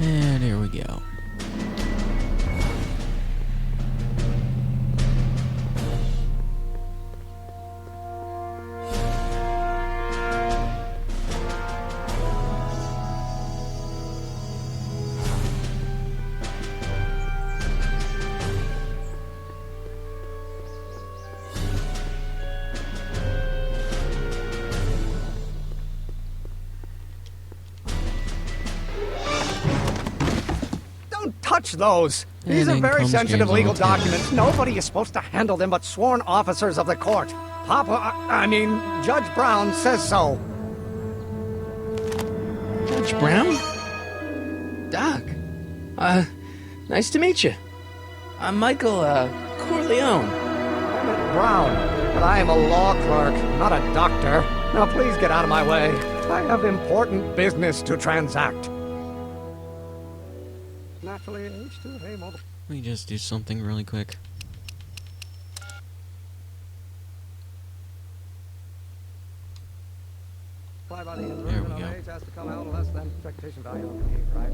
And here we go. Touch those. These And are in very comes sensitive James legal on the table. documents. Nobody is supposed to handle them but sworn officers of the court. Judge Brown says so. Judge Brown? Doc. Nice to meet you. I'm Michael, Corleone. Emmett Brown. But I am a law clerk, not a doctor. Now please get out of my way. I have important business to transact. Naturally, H2, hey, mobile. Let me just do something really quick. Fly by the There we go. age has to come out less than expectation value of the right?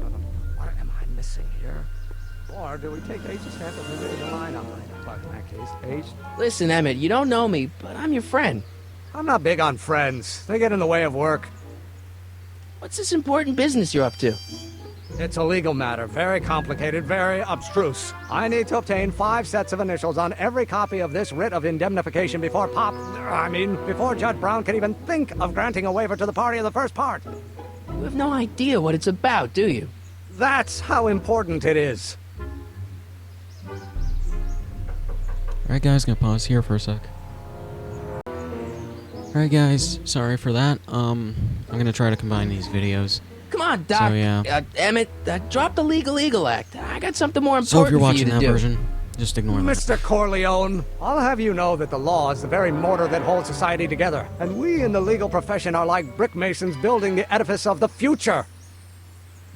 What am I missing here? Or do we take H's hand and move it in the line on but in that case, H. Listen, Emmett, you don't know me, but I'm your friend. I'm not big on friends. They get in the way of work. What's this important business you're up to? It's a legal matter, very complicated, very abstruse. I need to obtain 5 sets of initials on every copy of this writ of indemnification before before Judge Brown can even think of granting a waiver to the party of the first part. You have no idea what it's about, do you? That's how important it is. Alright guys, gonna pause here for a sec. Alright guys, sorry for that. I'm gonna try to combine these videos. Come on, Doc. So, yeah. Emmett, drop the Legal Eagle Act. I got something more important So if you're for you watching to that do. version, just ignore that. Mr. Corleone, I'll have you know that the law is the very mortar that holds society together, and we in the legal profession are like brick masons building the edifice of the future.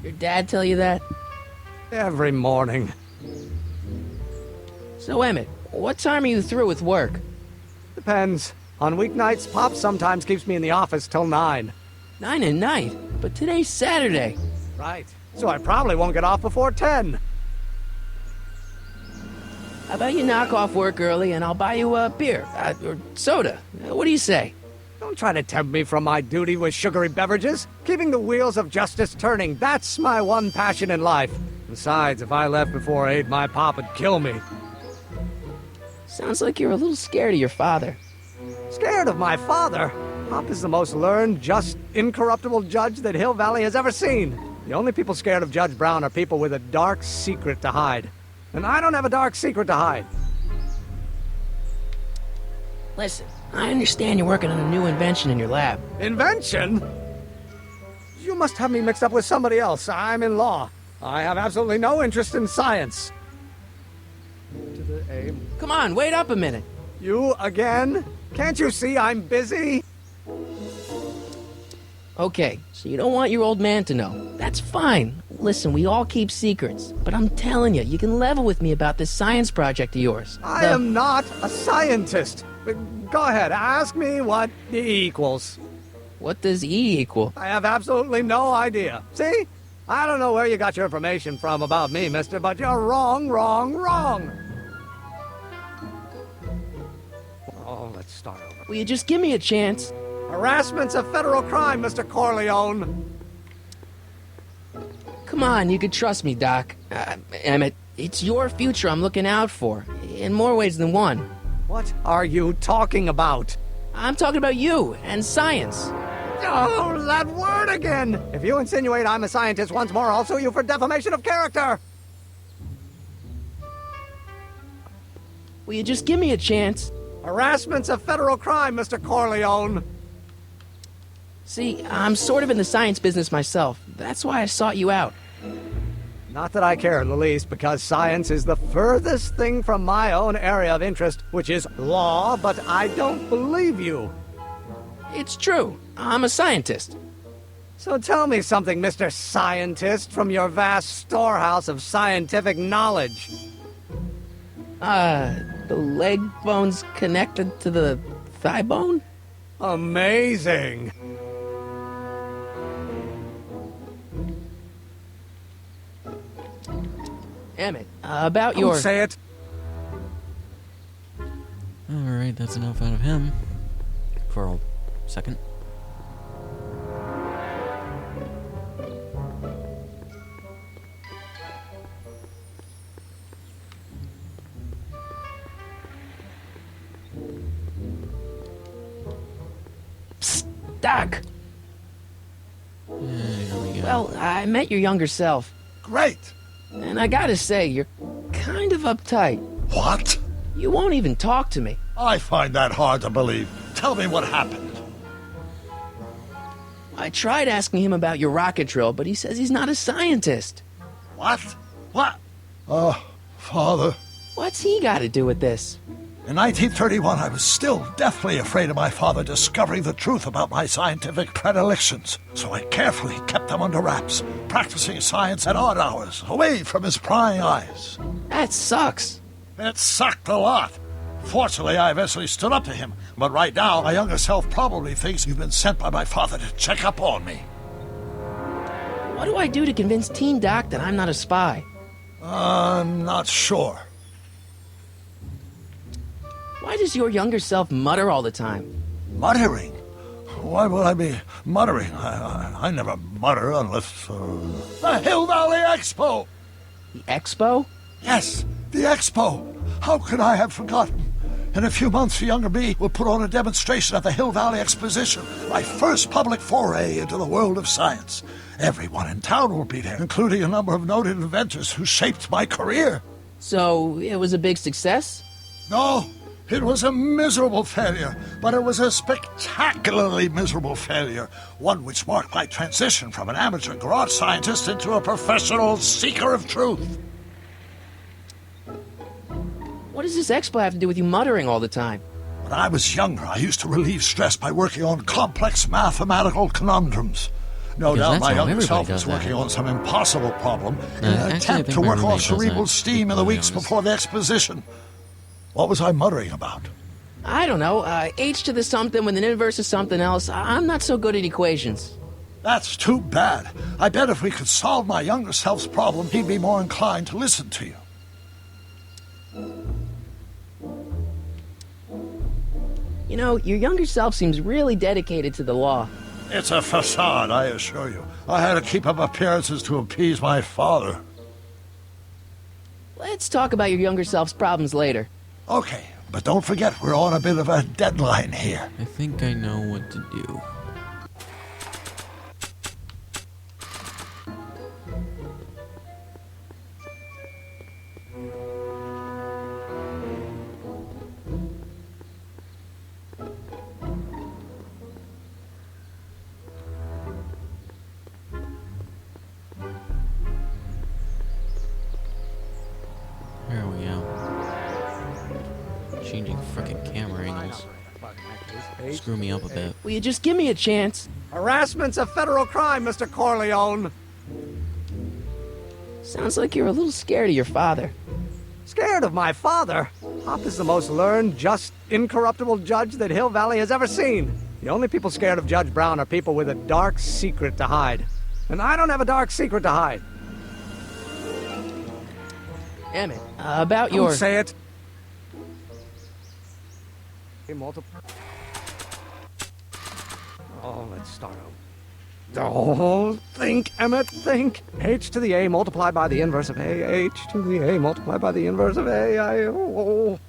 Your dad tell you that? Every morning. So, Emmett, what time are you through with work? Depends. On weeknights, Pop sometimes keeps me in the office till 9. 9 at night? But today's Saturday. Right. So I probably won't get off before 10. How about you knock off work early and I'll buy you a beer, or soda. What do you say? Don't try to tempt me from my duty with sugary beverages. Keeping the wheels of justice turning, that's my one passion in life. Besides, if I left before 8, my pop would kill me. Sounds like you're a little scared of your father. Scared of my father? Pop is the most learned, just, incorruptible judge that Hill Valley has ever seen. The only people scared of Judge Brown are people with a dark secret to hide. And I don't have a dark secret to hide. Listen, I understand you're working on a new invention in your lab. Invention? You must have me mixed up with somebody else. I'm in law. I have absolutely no interest in science. To the aim. Come on, wait up a minute. You again? Can't you see I'm busy? Okay, so you don't want your old man to know. That's fine. Listen, we all keep secrets, but I'm telling you, you can level with me about this science project of yours. I am not a scientist. Go ahead, ask me what E equals. What does E equal? I have absolutely no idea. See? I don't know where you got your information from about me, mister, but you're wrong. Oh, let's start over. Will you just give me a chance? Harassment's a federal crime, Mr. Corleone. Come on, you can trust me, Doc. Emmett, it's your future I'm looking out for, in more ways than one. What are you talking about? I'm talking about you and science. Oh, that word again! If you insinuate I'm a scientist once more, I'll sue you for defamation of character! Will you just give me a chance? Harassment's a federal crime, Mr. Corleone. See, I'm sort of in the science business myself. That's why I sought you out. Not that I care in the least, because science is the furthest thing from my own area of interest, which is law, but I don't believe you. It's true. I'm a scientist. So tell me something, Mr. Scientist, from your vast storehouse of scientific knowledge. The leg bone's connected to the thigh bone? Amazing. Emmett, about Don't your... say it. Alright, that's enough out of him. For a second. Psst, Doc. There we go. Well, I met your younger self. Great. And I gotta say, you're kind of uptight. What? You won't even talk to me. I find that hard to believe. Tell me what happened. I tried asking him about your rocket drill, but he says he's not a scientist. What? What? Father. What's he got to do with this? In 1931, I was still deathly afraid of my father discovering the truth about my scientific predilections, so I carefully kept them under wraps, practicing science at odd hours, away from his prying eyes. That sucks. It sucked a lot. Fortunately, I eventually stood up to him, but right now, my younger self probably thinks you've been sent by my father to check up on me. What do I do to convince Teen Doc that I'm not a spy? I'm not sure. Why does your younger self mutter all the time? Muttering? Why would I be muttering? I never mutter unless... The Hill Valley Expo! The Expo? Yes, the Expo! How could I have forgotten? In a few months, the younger me will put on a demonstration at the Hill Valley Exposition, my first public foray into the world of science. Everyone in town will be there, including a number of noted inventors who shaped my career. So, it was a big success? No, it was a miserable failure, but it was a spectacularly miserable failure, one which marked my transition from an amateur garage scientist into a professional seeker of truth. What does this expo have to do with you muttering all the time? When I was younger, I used to relieve stress by working on complex mathematical conundrums. No Because doubt that's my how younger everybody self does was working that. on some impossible problem in an actually, I attempt think to my work roommate off does cerebral that, steam in the to be weeks honest. before the exposition. What was I muttering about? I don't know, h to the something when the inverse is something else. I'm not so good at equations. That's too bad. I bet if we could solve my younger self's problem, he'd be more inclined to listen to you. You know, your younger self seems really dedicated to the law. It's a facade, I assure you. I had to keep up appearances to appease my father. Let's talk about your younger self's problems later. Okay, but don't forget we're on a bit of a deadline here. I think I know what to do. There we go. Changing frickin' camera angles. Screw me up a bit. Will you just give me a chance? Harassment's a federal crime, Mr. Corleone. Sounds like you're a little scared of your father. Scared of my father? Pop is the most learned, just, incorruptible judge that Hill Valley has ever seen. The only people scared of Judge Brown are people with a dark secret to hide. And I don't have a dark secret to hide. Emmett, about your... Don't say it. Multiple. Oh, let's start over. Oh, think, Emmett, think. H to the A multiplied by the inverse of A. H to the A multiplied by the inverse of A. Oh.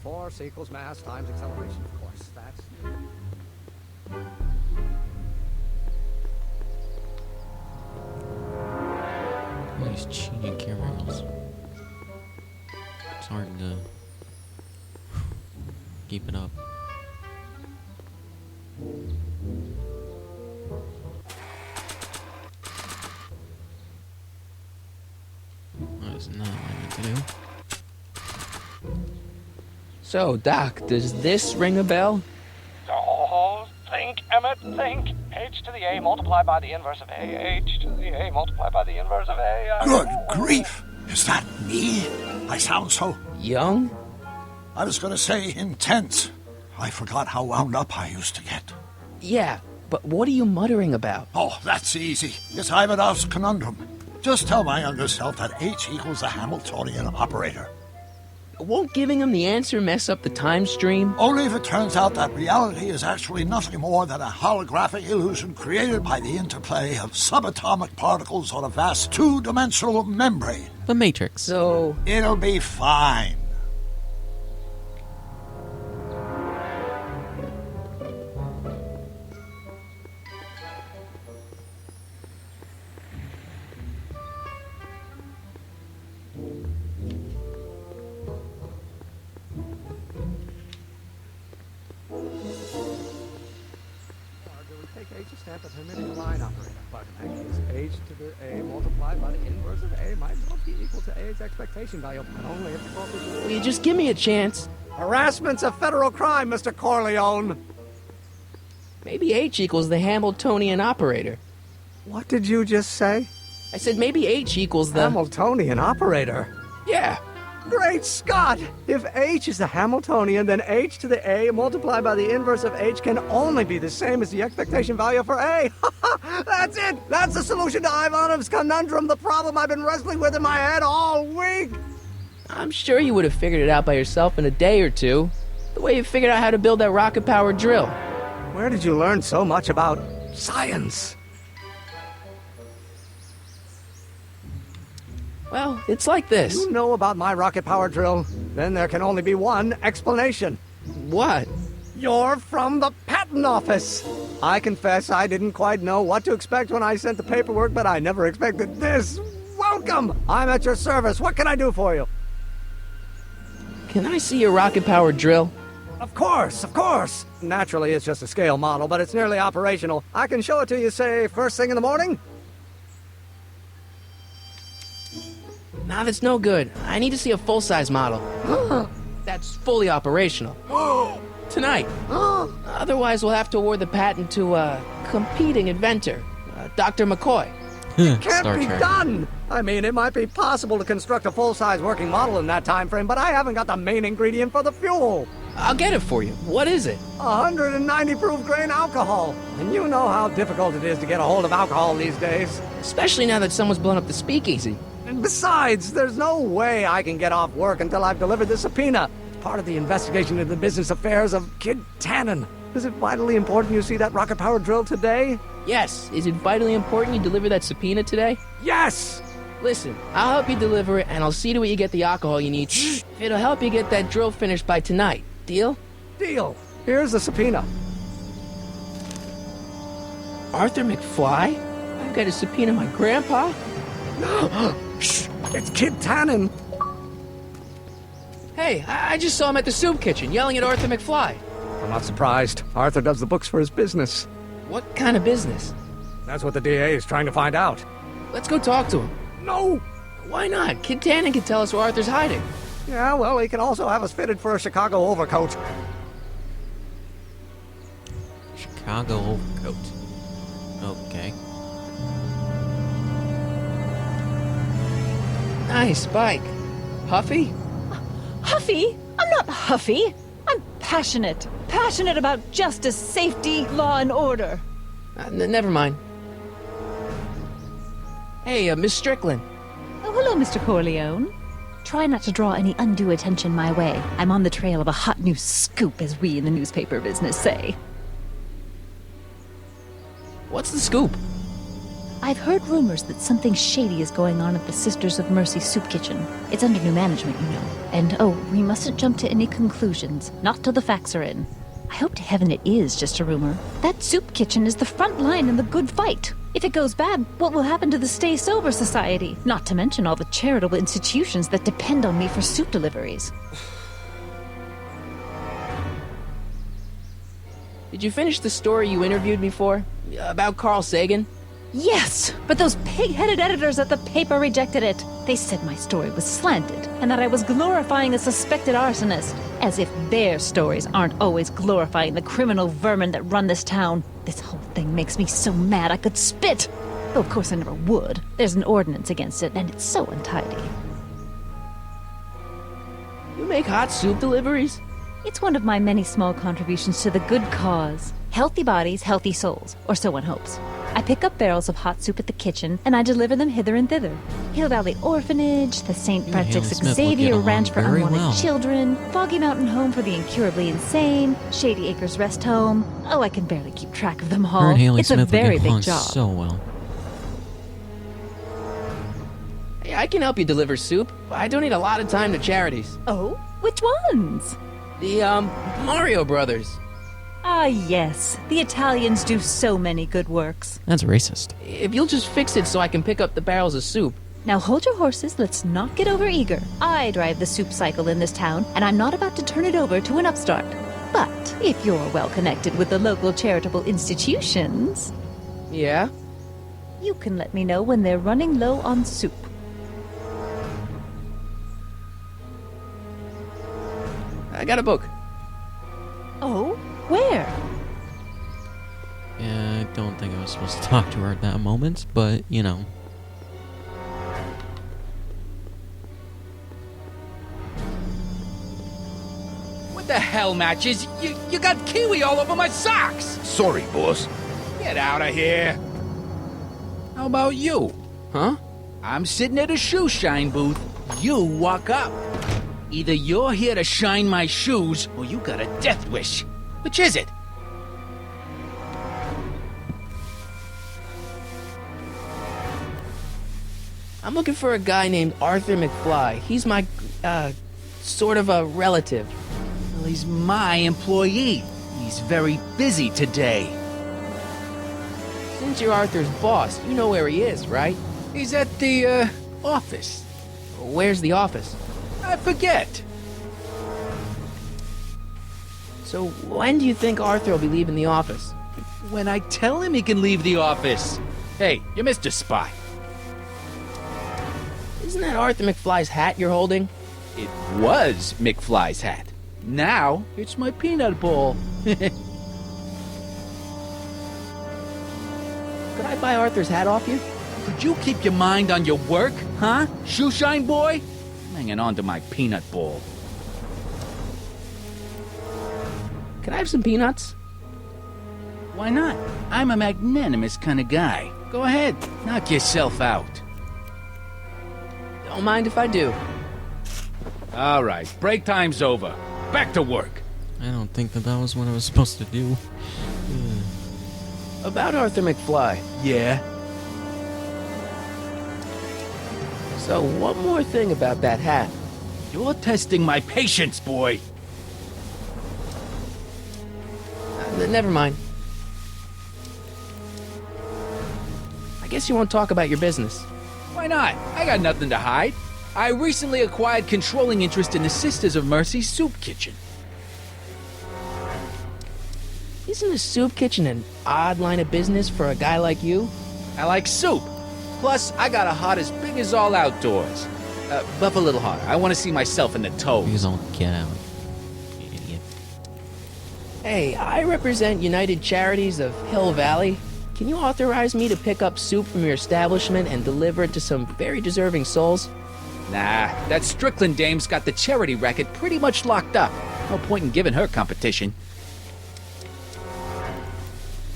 4 equals mass times acceleration, of course. That's... These cheating camera angles. It's hard to keep it up. That is not what I need to do. So, Doc, does this ring a bell? Oh, think, Emmett, think. H to the A multiplied by the inverse of A. H to the A multiplied by the inverse of A. Good grief! Is that me? I sound so... Young? I was going to say intense. I forgot how wound up I used to get. Yeah, but what are you muttering about? Oh, that's easy. It's Ivanov's conundrum. Just tell my younger self that H equals the Hamiltonian operator. Won't giving him the answer mess up the time stream? Only if it turns out that reality is actually nothing more than a holographic illusion created by the interplay of subatomic particles on a vast two-dimensional membrane. The Matrix. So... It'll be fine. H is stamped with permitting a line operator. But in that case, H to the A multiplied by the inverse of A might well be equal to A's expectation value, and only if the coefficient... Will you just give me a chance? Harassment's a federal crime, Mr. Corleone. Maybe H equals the Hamiltonian operator. What did you just say? I said maybe H equals the... Hamiltonian operator? Yeah. Great Scott! If H is the Hamiltonian, then H to the A multiplied by the inverse of H can only be the same as the expectation value for A. That's it! That's the solution to Ivanov's conundrum, the problem I've been wrestling with in my head all week! I'm sure you would have figured it out by yourself in a day or two. The way you figured out how to build that rocket-powered drill. Where did you learn so much about science? Well, it's like this. You know about my rocket power drill? Then there can only be one explanation. What? You're from the patent office. I confess I didn't quite know what to expect when I sent the paperwork, but I never expected this. Welcome! I'm at your service. What can I do for you? Can I see your rocket-powered drill? Of course, of course. Naturally, it's just a scale model, but it's nearly operational. I can show it to you, say, first thing in the morning? Nah, that's no good. I need to see a full-size model. That's fully operational. Tonight. Otherwise, we'll have to award the patent to a competing inventor, Dr. McCoy. It can't be done! I mean, it might be possible to construct a full-size working model in that time frame, but I haven't got the main ingredient for the fuel. I'll get it for you. What is it? 190 proof grain alcohol. And you know how difficult it is to get a hold of alcohol these days. Especially now that someone's blown up the speakeasy. And besides, there's no way I can get off work until I've delivered the subpoena. It's part of the investigation into the business affairs of Kid Tannen. Is it vitally important you see that rocket-powered drill today? Yes. Is it vitally important you deliver that subpoena today? Yes! Listen, I'll help you deliver it, and I'll see to it you get the alcohol you need. It'll help you get that drill finished by tonight. Deal? Deal. Here's the subpoena. Arthur McFly? I've got to subpoena my grandpa? Shh! It's Kid Tannen. Hey, I just saw him at the soup kitchen yelling at Arthur McFly. I'm not surprised. Arthur does the books for his business. What kind of business? That's what the DA is trying to find out. Let's go talk to him. No! Why not? Kid Tannen can tell us where Arthur's hiding. Yeah, well, he can also have us fitted for a Chicago overcoat. Chicago coat. Okay. Nice bike. Huffy? Huffy? I'm not huffy. I'm passionate. Passionate about justice, safety, law, and order. Never mind. Hey, Miss Strickland. Oh, hello, Mr. Corleone. Try not to draw any undue attention my way. I'm on the trail of a hot new scoop, as we in the newspaper business say. What's the scoop? I've heard rumors that something shady is going on at the Sisters of Mercy soup kitchen. It's under new management, you know. And, oh, we mustn't jump to any conclusions. Not till the facts are in. I hope to heaven it is just a rumor. That soup kitchen is the front line in the good fight. If it goes bad, what will happen to the Stay Sober Society? Not to mention all the charitable institutions that depend on me for soup deliveries. Did you finish the story you interviewed me for? About Carl Sagan? Yes, but those pig-headed editors at the paper rejected it. They said my story was slanted, and that I was glorifying a suspected arsonist. As if their stories aren't always glorifying the criminal vermin that run this town. This whole thing makes me so mad I could spit. Though of course I never would. There's an ordinance against it, and it's so untidy. You make hot soup deliveries? It's one of my many small contributions to the good cause. Healthy bodies, healthy souls, or so one hopes. I pick up barrels of hot soup at the kitchen, and I deliver them hither and thither. Hill Valley Orphanage, the St. You and Francis Haley Smith would Xavier get along Ranch for very Unwanted well. Children, Foggy Mountain Home for the Incurably Insane, Shady Acres Rest Home. Oh, I can barely keep track of them all. Her and Haley It's Smith a would very get big along job. so well. Hey, I can help you deliver soup. I donate a lot of time to charities. Oh? Which ones? The, Mario Brothers. Ah, yes. The Italians do so many good works. That's racist. If you'll just fix it so I can pick up the barrels of soup. Now hold your horses, let's not get overeager. I drive the soup cycle in this town, and I'm not about to turn it over to an upstart. But if you're well connected with the local charitable institutions, Yeah? you can let me know when they're running low on soup. I got a book. Oh? Where? Yeah, I don't think I was supposed to talk to her at that moment, but, you know. What the hell, Matches? You got kiwi all over my socks! Sorry, boss. Get out of here! How about you? Huh? I'm sitting at a shoe shine booth. You walk up. Either you're here to shine my shoes, or you got a death wish. Which is it? I'm looking for a guy named Arthur McFly. He's my, sort of a relative. Well, he's my employee. He's very busy today. Since you're Arthur's boss, you know where he is, right? He's at the, office. Where's the office? I forget. So when do you think Arthur will be leaving the office? When I tell him he can leave the office. Hey, you Mr. Spy. Isn't that Arthur McFly's hat you're holding? It was McFly's hat. Now, it's my peanut ball. Could I buy Arthur's hat off you? Could you keep your mind on your work, huh? Shoeshine boy? I'm hanging on to my peanut ball. Can I have some peanuts? Why not? I'm a magnanimous kind of guy. Go ahead, knock yourself out. Don't mind if I do. All right, break time's over. Back to work. I don't think that was what I was supposed to do. About Arthur McFly. Yeah? So one more thing about that hat. You're testing my patience, boy. Never mind. I guess you won't talk about your business. Why not? I got nothing to hide. I recently acquired controlling interest in the Sisters of Mercy soup kitchen. Isn't a soup kitchen an odd line of business for a guy like you? I like soup. Plus, I got a heart as big as all outdoors. Buff a little harder. I want to see myself in the toes. Please don't get out. You idiot. Hey, I represent United Charities of Hill Valley. Can you authorize me to pick up soup from your establishment and deliver it to some very deserving souls? Nah, that Strickland dame's got the charity racket pretty much locked up. No point in giving her competition.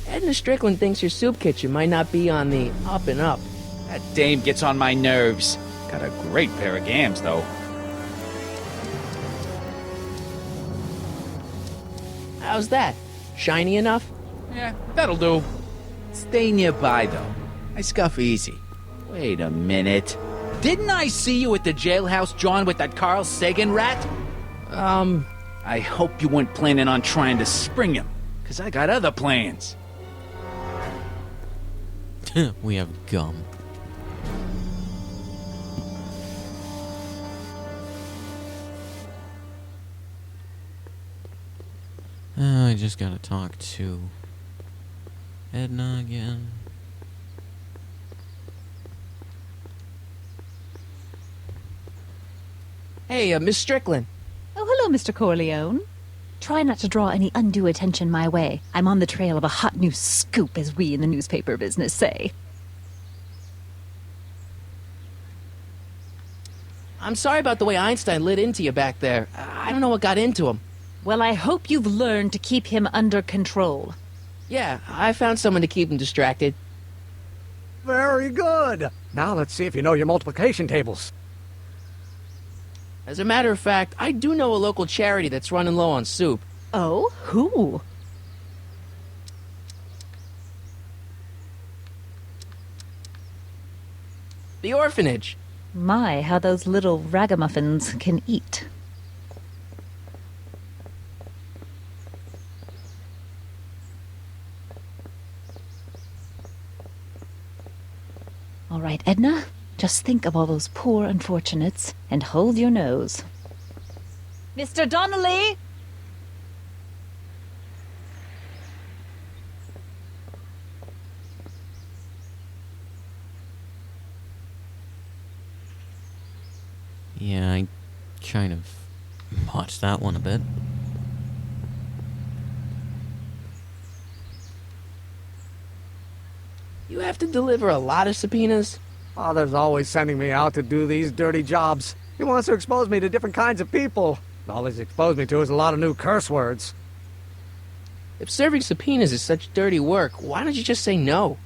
Edna Strickland thinks your soup kitchen might not be on the up and up. That dame gets on my nerves. Got a great pair of gams, though. How's that? Shiny enough? Yeah, that'll do. Stay nearby, though. I scuff easy. Wait a minute. Didn't I see you at the jailhouse, John, with that Carl Sagan rat? I hope you weren't planning on trying to spring him, because I got other plans. We have gum. I just gotta talk to Edna again. Hey, Miss Strickland. Oh, hello, Mr. Corleone. Try not to draw any undue attention my way. I'm on the trail of a hot new scoop, as we in the newspaper business say. I'm sorry about the way Einstein lit into you back there. I don't know what got into him. Well, I hope you've learned to keep him under control. Yeah, I found someone to keep him distracted. Very good. Now let's see if you know your multiplication tables. As a matter of fact, I do know a local charity that's running low on soup. Oh? Who? The orphanage. My, how those little ragamuffins can eat. All right, Edna, just think of all those poor unfortunates and hold your nose. Mr. Donnelly! Yeah, I kind of botched that one a bit. You have to deliver a lot of subpoenas? Father's always sending me out to do these dirty jobs. He wants to expose me to different kinds of people. All he's exposed me to is a lot of new curse words. If serving subpoenas is such dirty work, why don't you just say no?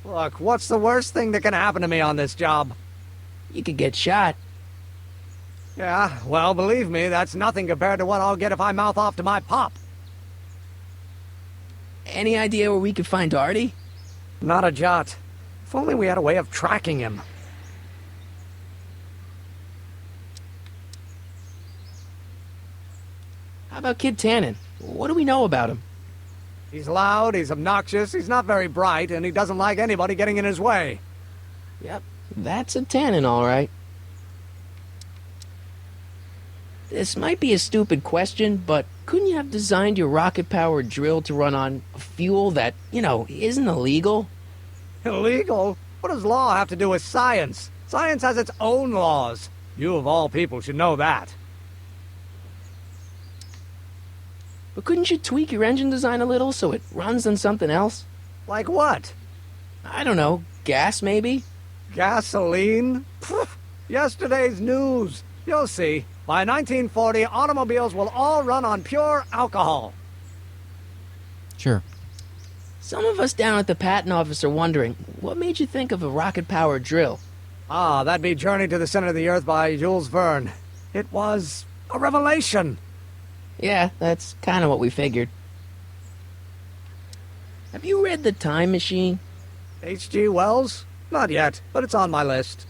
Look, what's the worst thing that can happen to me on this job? You could get shot. Yeah, well, believe me, that's nothing compared to what I'll get if I mouth off to my pop. Any idea where we could find Artie? Not a jot. If only we had a way of tracking him. How about Kid Tannen? What do we know about him? He's loud, he's obnoxious, he's not very bright, and he doesn't like anybody getting in his way. Yep, that's a Tannen, all right. This might be a stupid question, but couldn't you have designed your rocket-powered drill to run on fuel that, isn't illegal? Illegal? What does law have to do with science? Science has its own laws. You, of all people, should know that. But couldn't you tweak your engine design a little so it runs on something else? Like what? I don't know. Gas, maybe? Gasoline? Pfft, yesterday's news. You'll see. By 1940, automobiles will all run on pure alcohol. Sure. Some of us down at the patent office are wondering, what made you think of a rocket-powered drill? Ah, that'd be Journey to the Center of the Earth by Jules Verne. It was a revelation. Yeah, that's kind of what we figured. Have you read The Time Machine? H.G. Wells? Not yet, but it's on my list.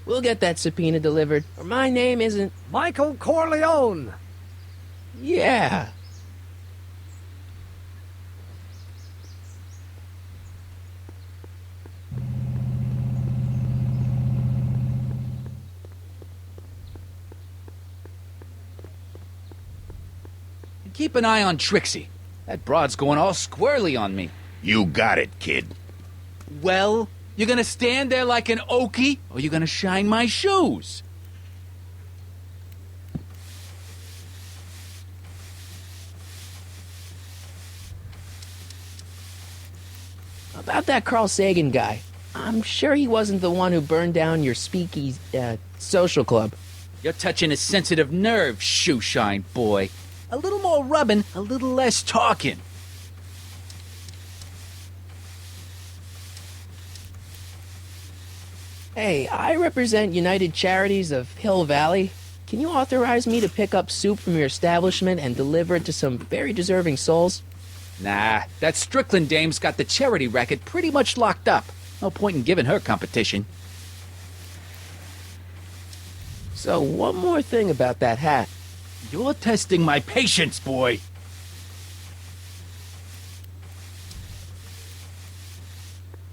We'll get that subpoena delivered, or my name isn't... Michael Corleone! Yeah. Keep an eye on Trixie. That broad's going all squirrely on me. You got it, kid. Well, you gonna stand there like an okie, or you gonna shine my shoes? About that Carl Sagan guy. I'm sure he wasn't the one who burned down your speakeasy, social club. You're touching a sensitive nerve, shoeshine boy. A little more rubbing, a little less talking. Hey, I represent United Charities of Hill Valley. Can you authorize me to pick up soup from your establishment and deliver it to some very deserving souls? Nah, that Strickland dame's got the charity racket pretty much locked up. No point in giving her competition. So, one more thing about that hat. You're testing my patience, boy.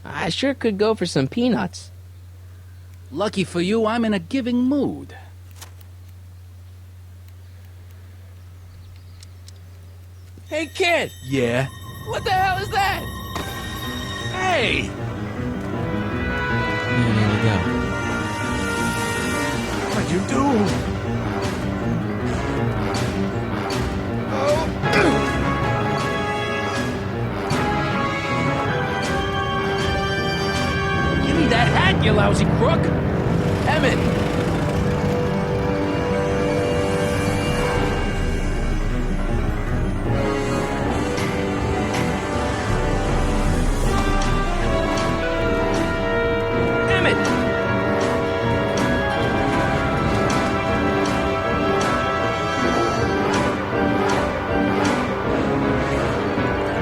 I sure could go for some peanuts. Lucky for you, I'm in a giving mood. Hey, kid! Yeah? What the hell is that? Hey! And there we go. What'd you do? Give me that hat, you lousy crook! Emmett!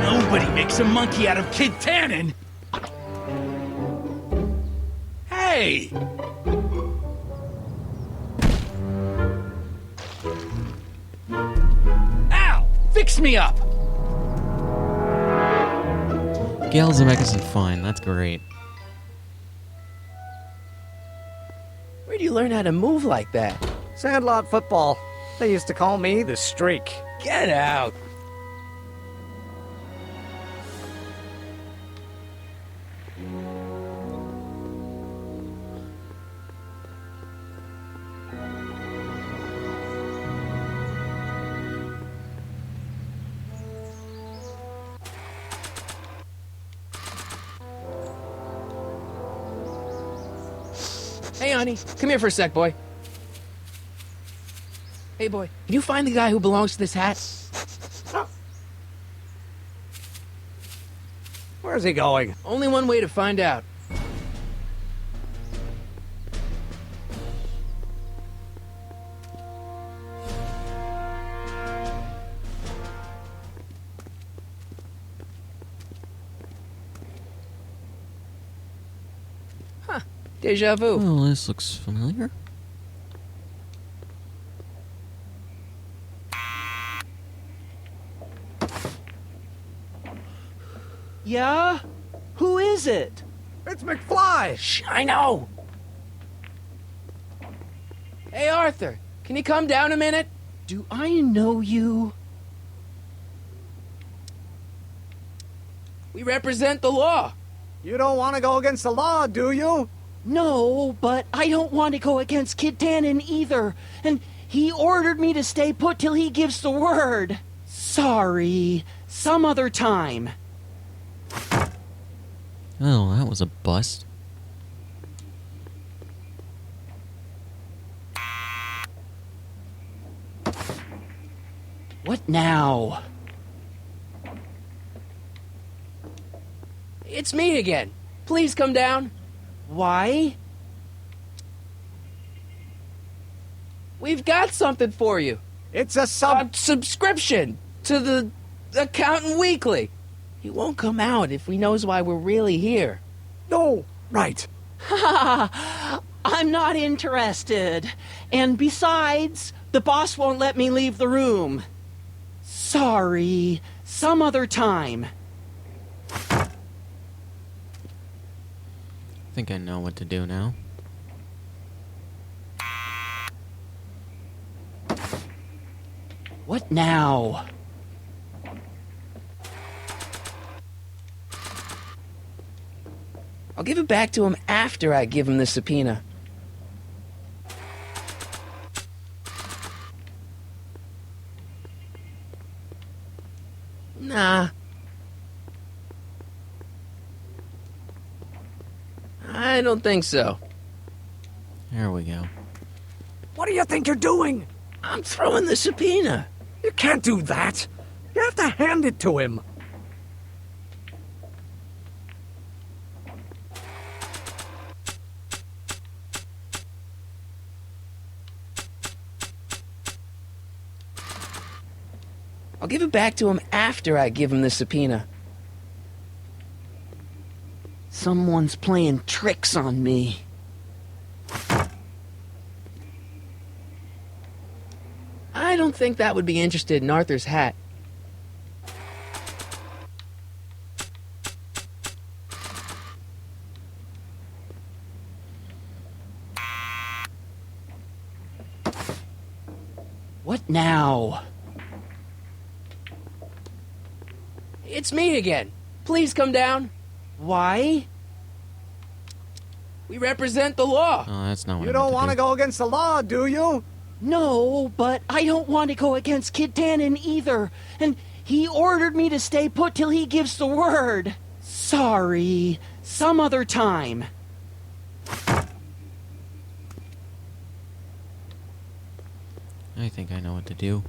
Nobody makes a monkey out of Kid Tannen! Hey! Ow! Fix me up! Gail Zemeckis fine. That's great. Where'd you learn how to move like that? Sandlot football. They used to call me the Streak. Get out! Hey, honey, come here for a sec, boy. Hey, boy, can you find the guy who belongs to this hat? Where's he going? Only one way to find out. Huh. Deja vu. Well, this looks familiar. Yeah? Who is it? It's McFly! Shh, I know! Hey, Arthur, can you come down a minute? Do I know you? We represent the law. You don't want to go against the law, do you? No, but I don't want to go against Kid Tannen either. And he ordered me to stay put till he gives the word. Sorry. Some other time. Oh, that was a bust. What now? It's me again. Please come down. Why? We've got something for you. It's a subscription to the Accountant Weekly. He won't come out if he knows why we're really here. No, right. I'm not interested. And besides, the boss won't let me leave the room. Sorry. Some other time. I think I know what to do now. What now? I'll give it back to him after I give him the subpoena. Nah. I don't think so. There we go. What do you think you're doing? I'm throwing the subpoena. You can't do that. You have to hand it to him. I'll give it back to him after I give him the subpoena. Someone's playing tricks on me. I don't think that would be interested in Arthur's hat. What now? It's me again. Please come down. Why? We represent the law. Oh, that's not what You I don't meant want to do. go against the law, do you? No, but I don't want to go against Kid Tannen either. And he ordered me to stay put till he gives the word. Sorry. Some other time. I think I know what to do.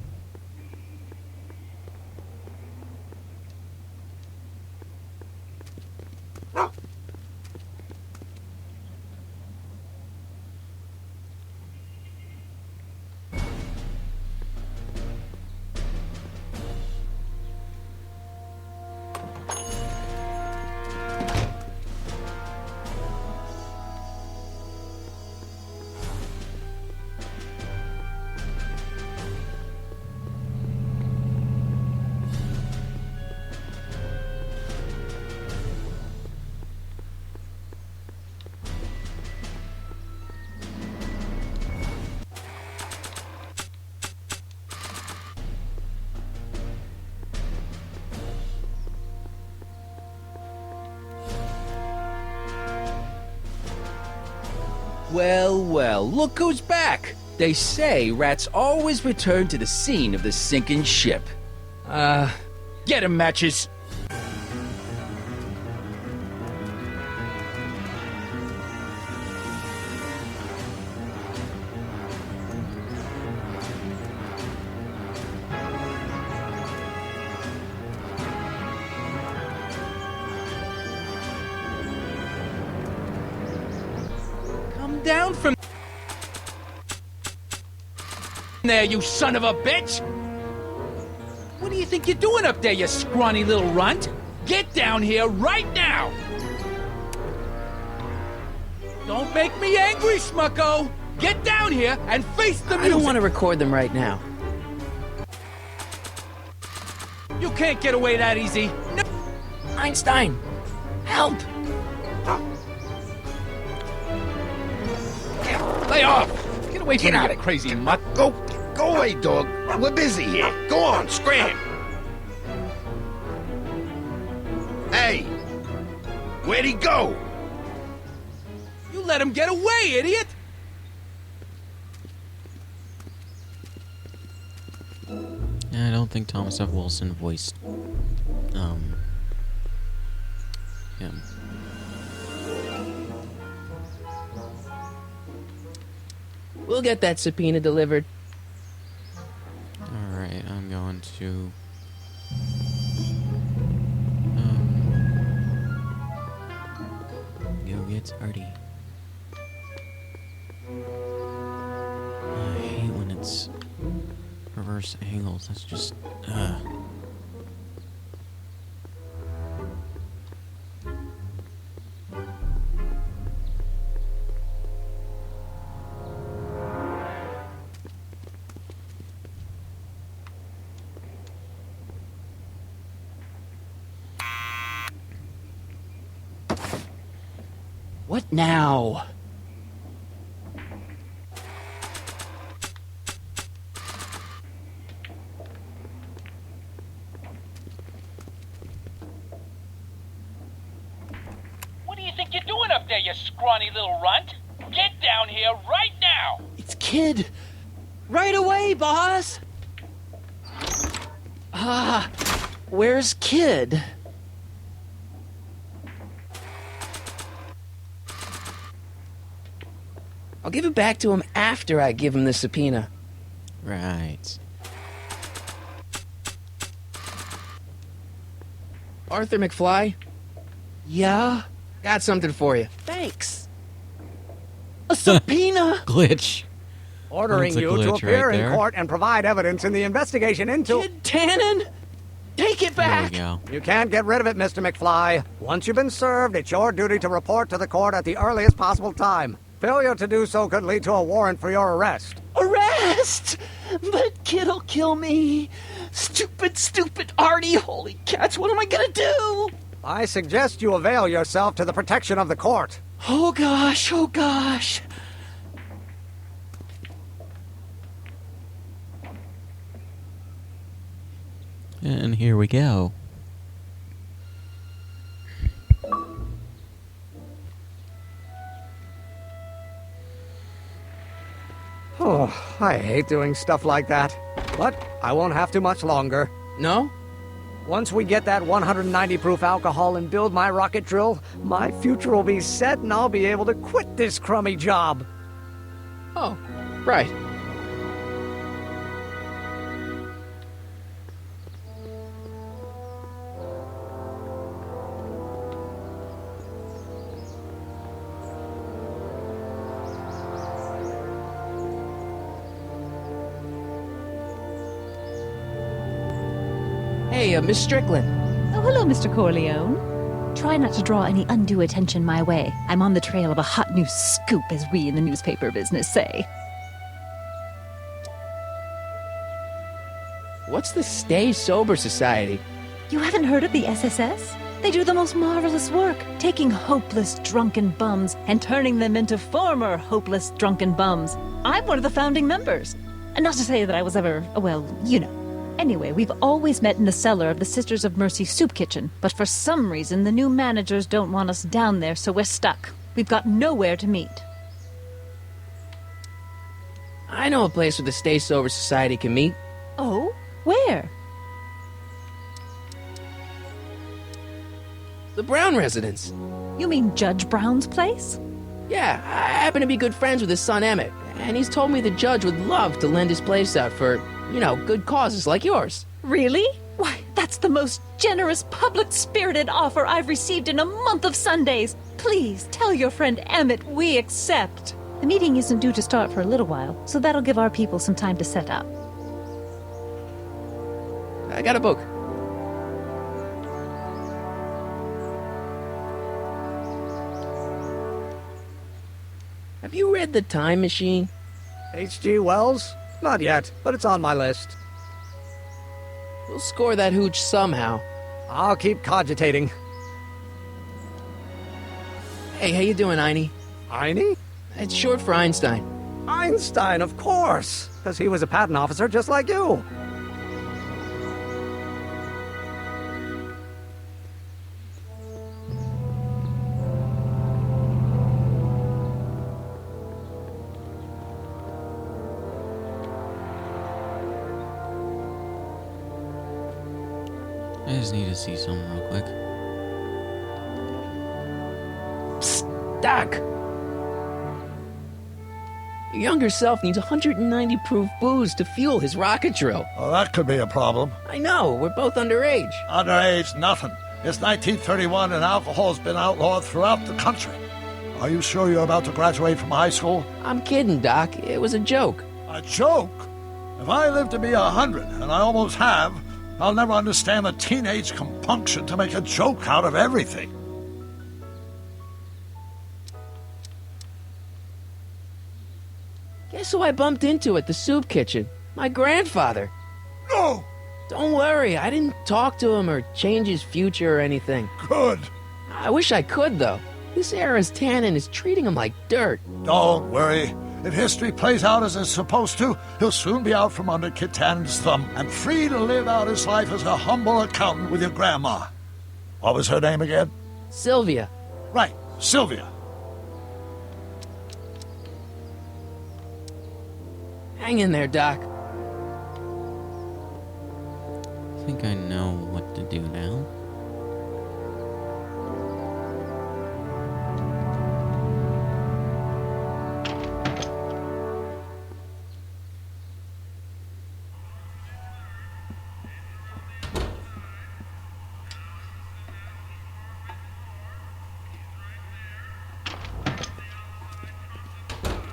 Well, well, look who's back! They say rats always return to the scene of the sinking ship. Get 'em, Matches! Come down from there, you son of a bitch! What do you think you're doing up there, you scrawny little runt? Get down here right now! Don't make me angry, Smucko! Get down here and face the music! I don't want to record them right now. You can't get away that easy! No. Einstein, help! Lay off! Get away from me, you crazy mutt! Go away, dog. We're busy here. Go on, scram. Hey, where'd he go? You let him get away, idiot! I don't think Thomas F. Wilson voiced, him. We'll get that subpoena delivered. Alright, I'm going to... go get Artie. I hate when it's reverse angles. That's just... What now? What do you think you're doing up there, you scrawny little runt? Get down here right now! It's Kid. Right away, boss. Where's Kid? I'll give it back to him after I give him the subpoena. Right. Arthur McFly, Yeah? got something for you. Thanks. A subpoena? Glitch. Ordering That's a you to glitch appear right in there. court and provide evidence in the investigation into... Kid Tannen? Take it There we back! go. You can't get rid of it, Mr. McFly. Once you've been served, it's your duty to report to the court at the earliest possible time. Failure to do so could lead to a warrant for your arrest. Arrest! But kid'll kill me. Stupid Artie. Holy cats, what am I gonna do? I suggest you avail yourself to the protection of the court. Oh gosh. And here we go. Oh, I hate doing stuff like that. But I won't have to much longer. No? Once we get that 190 proof alcohol and build my rocket drill, my future will be set and I'll be able to quit this crummy job. Oh, right. Hey, Miss Strickland. Oh, hello, Mr. Corleone. Try not to draw any undue attention my way. I'm on the trail of a hot new scoop, as we in the newspaper business say. What's the Stay Sober Society? You haven't heard of the SSS? They do the most marvelous work, taking hopeless drunken bums and turning them into former hopeless drunken bums. I'm one of the founding members. And not to say that I was ever, well, you know. Anyway, we've always met in the cellar of the Sisters of Mercy soup kitchen, but for some reason the new managers don't want us down there, so we're stuck. We've got nowhere to meet. I know a place where the Stay Sober Society can meet. Oh? Where? The Brown residence. You mean Judge Brown's place? Yeah, I happen to be good friends with his son Emmett, and he's told me the judge would love to lend his place out for, you know, good causes like yours. Really? Why, that's the most generous, public-spirited offer I've received in a month of Sundays. Please, tell your friend Emmett we accept. The meeting isn't due to start for a little while, so that'll give our people some time to set up. I got a book. Have you read The Time Machine? H.G. Wells? Not yet, but it's on my list. We'll score that hooch somehow. I'll keep cogitating. Hey, how you doing, Einie? Einie? It's short for Einstein. Einstein, of course, because he was a patent officer just like you. I just need to see something real quick. Psst, Doc! Your younger self needs 190 proof booze to fuel his rocket drill. Well, that could be a problem. I know, we're both underage. Underage, nothing. It's 1931 and alcohol's been outlawed throughout the country. Are you sure you're about to graduate from high school? I'm kidding, Doc. It was a joke. A joke? If I live to be 100, and I almost have, I'll never understand the teenage compunction to make a joke out of everything. Guess who I bumped into at the soup kitchen? My grandfather. No! Don't worry, I didn't talk to him or change his future or anything. Good. I wish I could, though. This era's Tannen is treating him like dirt. Don't worry. If history plays out as it's supposed to, he'll soon be out from under Kit Tannen's thumb and free to live out his life as a humble accountant with your grandma. What was her name again? Sylvia. Right, Sylvia. Hang in there, Doc. I think I know what to do now.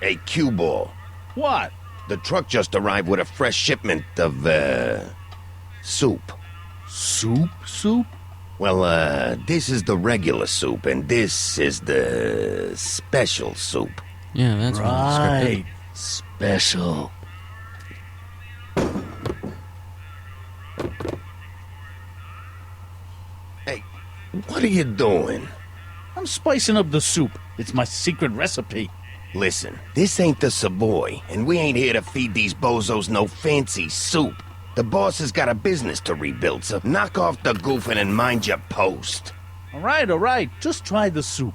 Hey, cue ball. What? The truck just arrived with a fresh shipment of, soup. Soup? Well, this is the regular soup, and this is the special soup. Yeah, that's really scripted. Right. Special. Hey, what are you doing? I'm spicing up the soup. It's my secret recipe. Listen, this ain't the Savoy, and we ain't here to feed these bozos no fancy soup. The boss has got a business to rebuild, so knock off the goofing and mind your post. All right. Just try the soup.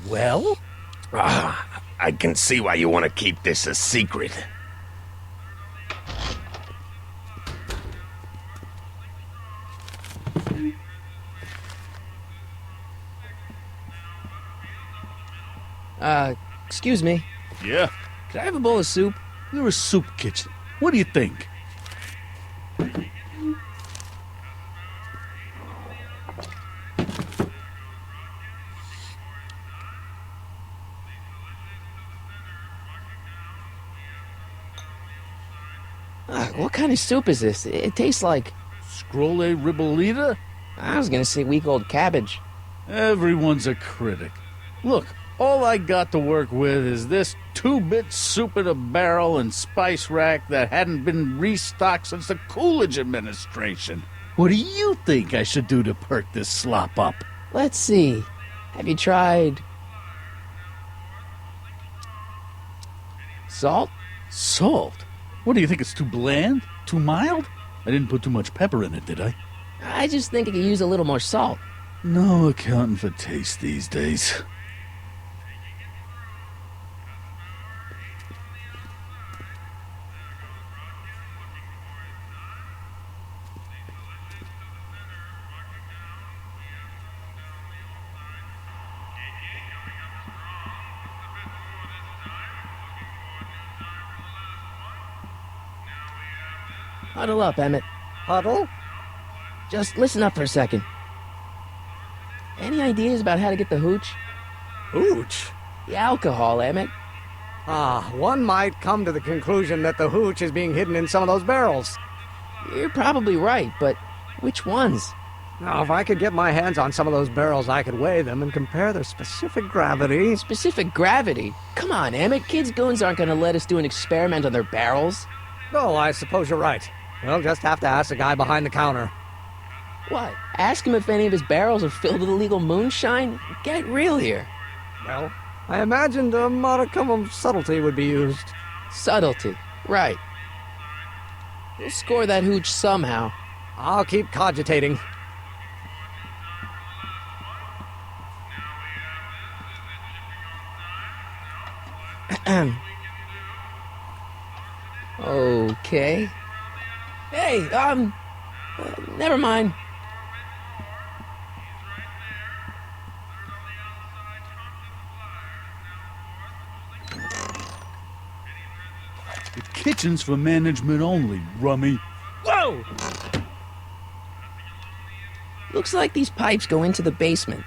Well? I can see why you want to keep this a secret. Excuse me. Yeah. Could I have a bowl of soup? You're a soup kitchen. What do you think? What kind of soup is this? It tastes like... Scrolle ribolita? I was gonna say week-old cabbage. Everyone's a critic. Look, all I got to work with is this 2-bit soup in a barrel and spice rack that hadn't been restocked since the Coolidge administration. What do you think I should do to perk this slop up? Let's see. Have you tried... salt? Salt? What do you think, it's too bland? Too mild? I didn't put too much pepper in it, did I? I just think it could use a little more salt. No accounting for taste these days. Huddle up, Emmett. Huddle? Just listen up for a second. Any ideas about how to get the hooch? Hooch? The alcohol, Emmett. One might come to the conclusion that the hooch is being hidden in some of those barrels. You're probably right, but which ones? Now, if I could get my hands on some of those barrels, I could weigh them and compare their specific gravity. Specific gravity? Come on, Emmett. Kids' goons aren't going to let us do an experiment on their barrels. Oh, I suppose you're right. We'll just have to ask the guy behind the counter. What? Ask him if any of his barrels are filled with illegal moonshine? Get real here. Well, I imagined a modicum of subtlety would be used. Subtlety. Right. We'll score that hooch somehow. I'll keep cogitating. Okay. Hey, never mind. The kitchen's for management only, rummy. Whoa! Looks like these pipes go into the basement.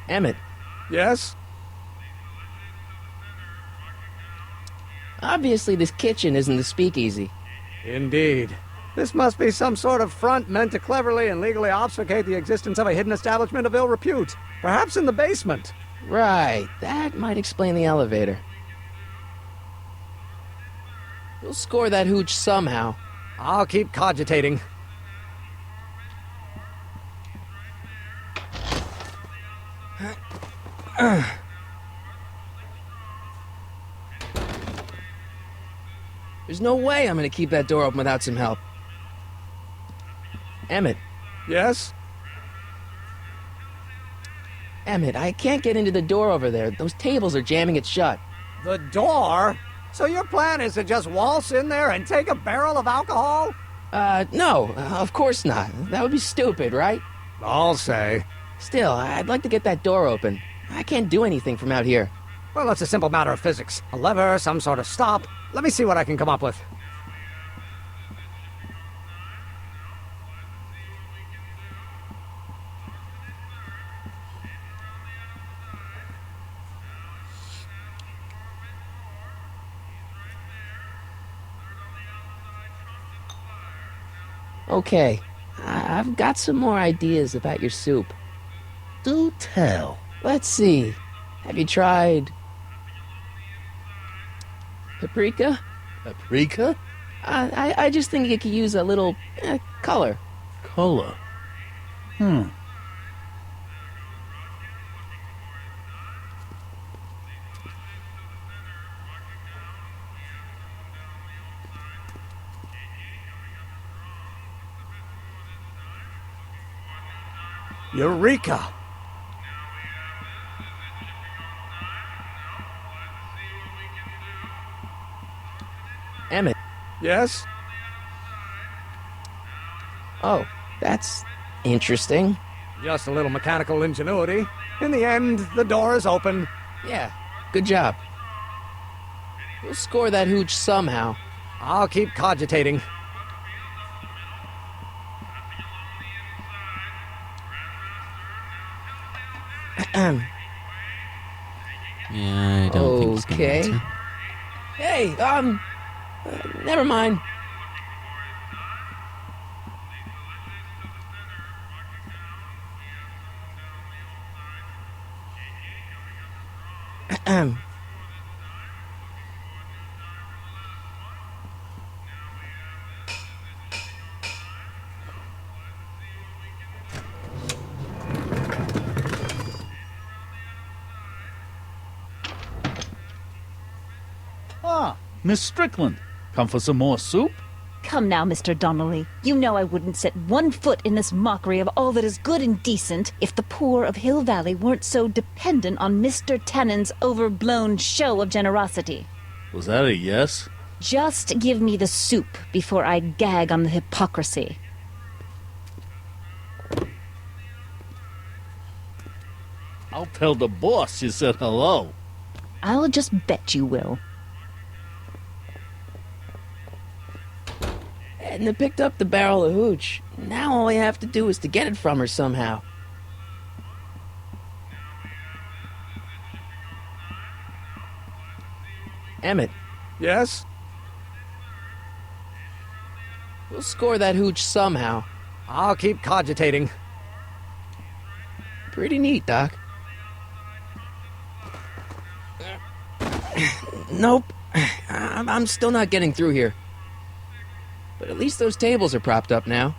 Emmett. Yes? Obviously, this kitchen isn't the speakeasy. Indeed. This must be some sort of front meant to cleverly and legally obfuscate the existence of a hidden establishment of ill repute. Perhaps in the basement. Right, that might explain the elevator. We'll score that hooch somehow. I'll keep cogitating. There's no way I'm gonna keep that door open without some help. Emmett. Yes? Emmett, I can't get into the door over there. Those tables are jamming it shut. The door? So your plan is to just waltz in there and take a barrel of alcohol? No, of course not. That would be stupid, right? I'll say. Still, I'd like to get that door open. I can't do anything from out here. Well, it's a simple matter of physics. A lever, some sort of stop. Let me see what I can come up with. Okay, I've got some more ideas about your soup. Do tell. Let's see. Have you tried paprika? Paprika? I just think it could use a little color. Color? Eureka! Emmett. Yes? Oh, that's interesting. Just a little mechanical ingenuity. In the end, the door is open. Yeah, good job. We'll score that hooch somehow. I'll keep cogitating. Yeah, I don't think he's gonna Okay. answer. Hey, never mind. Ah, Miss Strickland. Come for some more soup? Come now, Mr. Donnelly. You know I wouldn't set one foot in this mockery of all that is good and decent if the poor of Hill Valley weren't so dependent on Mr. Tannen's overblown show of generosity. Was that a yes? Just give me the soup before I gag on the hypocrisy. I'll tell the boss you said hello. I'll just bet you will. Edna picked up the barrel of hooch. Now all I have to do is to get it from her somehow. Emmett. Yes? We'll score that hooch somehow. I'll keep cogitating. Pretty neat, Doc. Nope. I'm still not getting through here. But at least those tables are propped up now.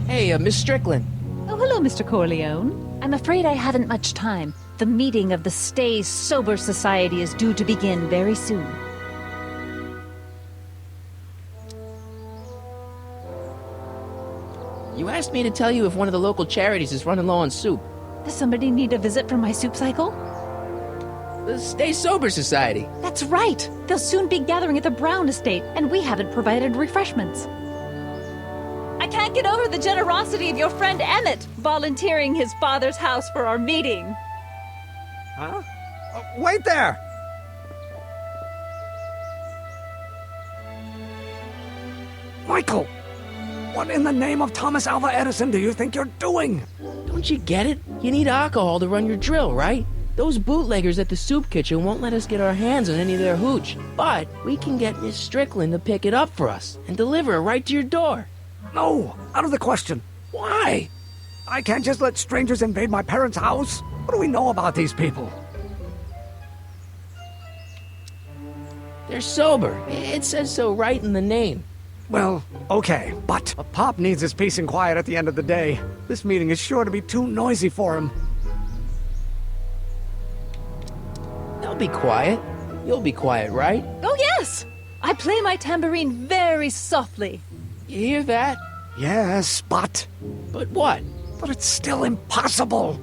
Hey, Miss Strickland. Oh, hello, Mr. Corleone. I'm afraid I haven't much time. The meeting of the Stay Sober Society is due to begin very soon. You asked me to tell you if one of the local charities is running low on soup. Does somebody need a visit from my soup cycle? The Stay Sober Society. That's right! They'll soon be gathering at the Brown Estate, and we haven't provided refreshments. I can't get over the generosity of your friend Emmett volunteering his father's house for our meeting. Huh? Wait there! Michael! What in the name of Thomas Alva Edison do you think you're doing? Don't you get it? You need alcohol to run your drill, right? Those bootleggers at the soup kitchen won't let us get our hands on any of their hooch. But we can get Miss Strickland to pick it up for us and deliver it right to your door. No, out of the question. Why? I can't just let strangers invade my parents' house. What do we know about these people? They're sober. It says so right in the name. Well, okay, but Pop needs his peace and quiet at the end of the day. This meeting is sure to be too noisy for him. They'll be quiet. You'll be quiet, right? Oh, yes! I play my tambourine very softly. You hear that? Yes, but... But what? But it's still impossible.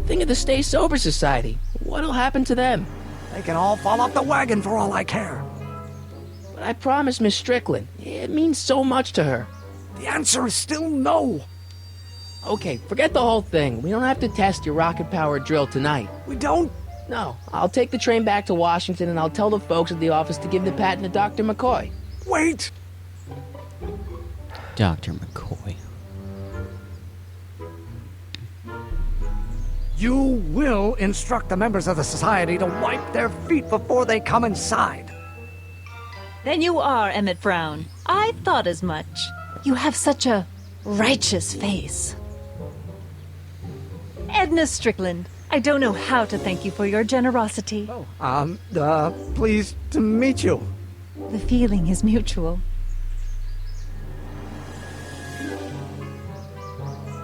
Think of the Stay Sober Society. What'll happen to them? They can all fall off the wagon for all I care. But I promised Miss Strickland. It means so much to her. The answer is still no. Okay, forget the whole thing. We don't have to test your rocket-powered drill tonight. We don't? No. I'll take the train back to Washington and I'll tell the folks at the office to give the patent to Dr. McCoy. Wait! Dr. McCoy. You will instruct the members of the society to wipe their feet before they come inside. Then you are Emmett Brown. I thought as much. You have such a righteous face. Edna Strickland, I don't know how to thank you for your generosity. Pleased to meet you. The feeling is mutual.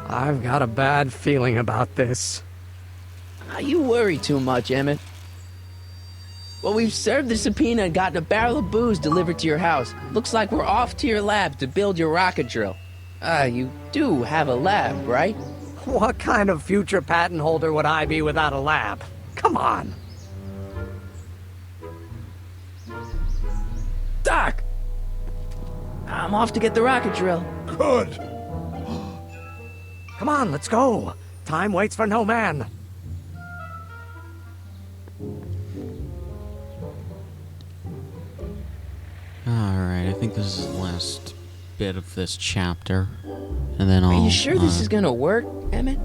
I've got a bad feeling about this. You worry too much, Emmett. Well, we've served the subpoena and gotten a barrel of booze delivered to your house. Looks like we're off to your lab to build your rocket drill. You do have a lab, right? What kind of future patent holder would I be without a lab? Come on. Doc! I'm off to get the rocket drill. Good. Come on, let's go. Time waits for no man. Alright, I think this is the last bit of this chapter. And then I'll... Are you sure this is gonna work, Emmett?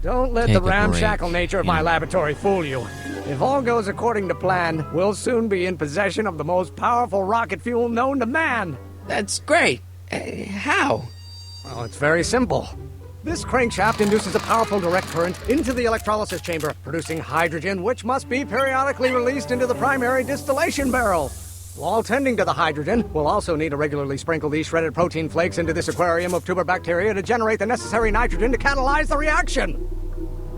Don't let Take the a ramshackle break, nature of my laboratory fool you. If all goes according to plan, we'll soon be in possession of the most powerful rocket fuel known to man. That's great. How? Well, it's very simple. This crankshaft induces a powerful direct current into the electrolysis chamber, producing hydrogen, which must be periodically released into the primary distillation barrel. While tending to the hydrogen, we'll also need to regularly sprinkle these shredded protein flakes into this aquarium of tuber bacteria to generate the necessary nitrogen to catalyze the reaction.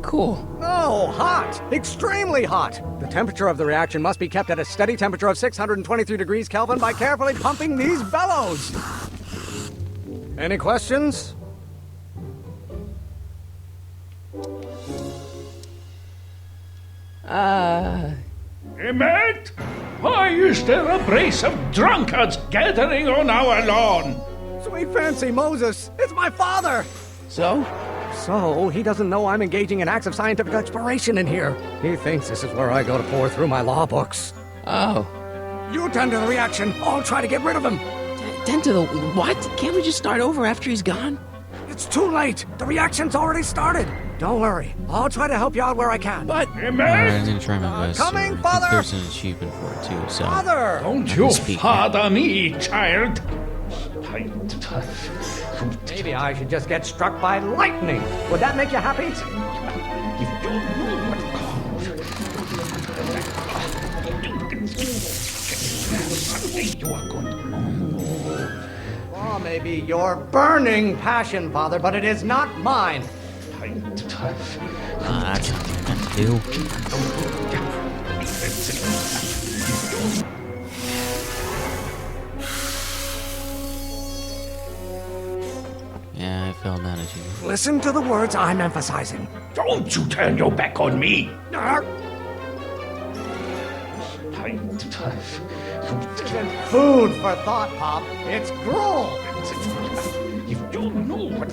Cool. Oh, hot! Extremely hot! The temperature of the reaction must be kept at a steady temperature of 623 degrees Kelvin by carefully pumping these bellows. Any questions? Emmett? Why is there a brace of drunkards gathering on our lawn? Sweet fancy Moses, it's my father! So? So, he doesn't know I'm engaging in acts of scientific exploration in here. He thinks this is where I go to pour through my law books. Oh. You tend to the reaction. I'll try to get rid of him. Tend to the... what? Can't we just start over after he's gone? It's too late. The reaction's already started. Don't worry. I'll try to help you out where I can. But... Alright, I'm gonna try my best. Coming, I father! think there's an achievement for it too, so... Father! Don't you Speak. father me, child. Maybe I should just get struck by lightning. Would that make you happy? Or maybe your burning passion, Father, but it is not mine. That's not what I meant to do. Yeah, I failed that achievement. Listen to the words I'm emphasizing. Don't you turn your back on me. isn't food for thought, Pop. It's gruel. If you knew what...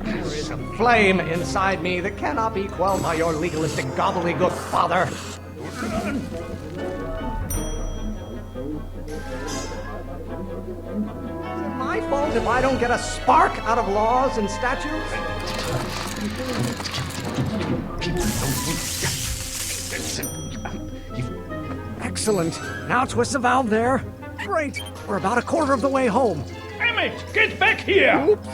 There is a flame inside me that cannot be quelled by your legalistic gobbledygook, Father. Is it my fault if I don't get a spark out of laws and statutes? Excellent. Now twist the valve there. Great. We're about a quarter of the way home. Emmett, get back here! Oops.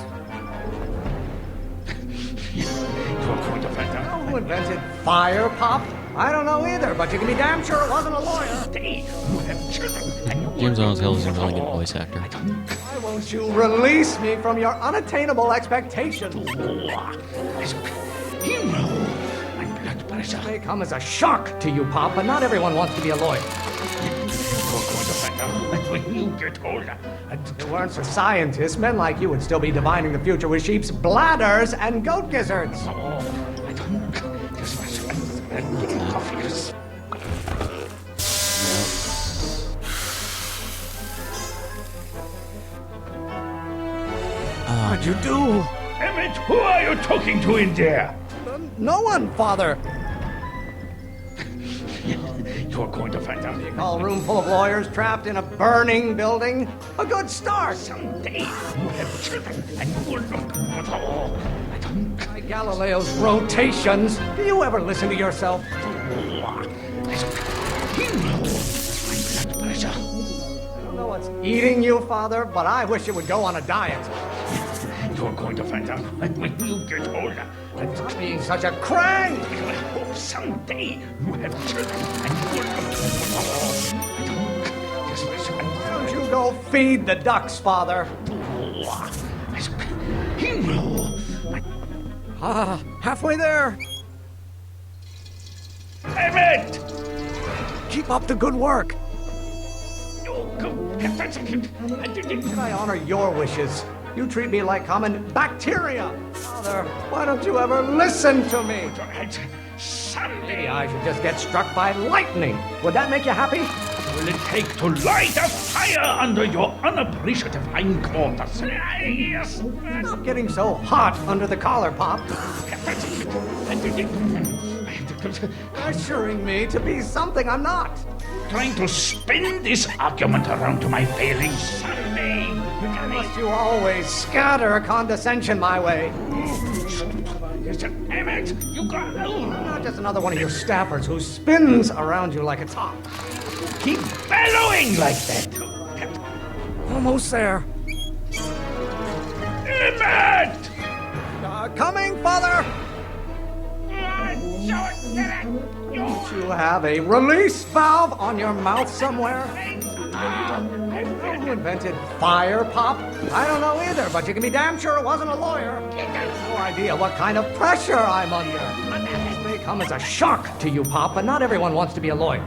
You're going to find out. Who invented fire, Pop? I don't know either, but you can be damn sure it wasn't a lawyer. Stay. You have children. And James Arnold Hill is a really good voice actor. Why won't you release me from your unattainable expectations? It may come as a shock to you, Pop, but not everyone wants to be a lawyer. When you get older, If it weren't for scientists, men like you would still be divining the future with sheep's bladders and goat gizzards. What'd you do? Emmett, who are you talking to in there? No one, Father. You're going to find out. You call a room full of lawyers trapped in a burning building a good start. Someday you have children and you will not all. By Galileo's rotations, do you ever listen to yourself? I don't know what's eating you, Father, but I wish you would go on a diet. You're going to find out when you get older. Stop being such a crank! I hope someday you have children and you will Why don't you go feed the ducks, Father? Halfway there. Emmett! Keep up the good work. Can I honor your wishes? You treat me like common bacteria. Father, why don't you ever listen to me? Maybe I should just get struck by lightning. Would that make you happy? What will it take to light a fire under your unappreciative hindquarters? Stop getting so hot under the collar, Pop. Pressuring me to be something I'm not. Trying to spin this argument around to my failings someday. Must you always scatter condescension my way? Emmett, you got... I'm not just another one of your staffers who spins around you like a top. Keep bellowing like that. Almost there. Emmett! Coming, Father! Don't you have a release valve on your mouth somewhere? Who invented fire, Pop? I don't know either, but you can be damn sure it wasn't a lawyer. No idea what kind of pressure I'm under. This may come as a shock to you, Pop, but not everyone wants to be a lawyer.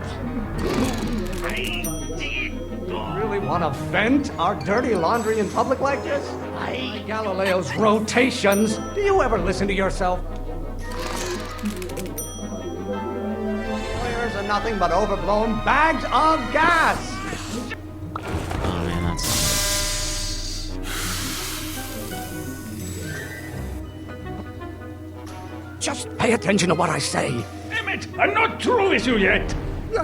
Really want to vent our dirty laundry in public like this? By Galileo's rotations, do you ever listen to yourself? Lawyers are nothing but overblown bags of gas. Oh man, that's... Just pay attention to what I say. Emmett, I'm not through with you yet. You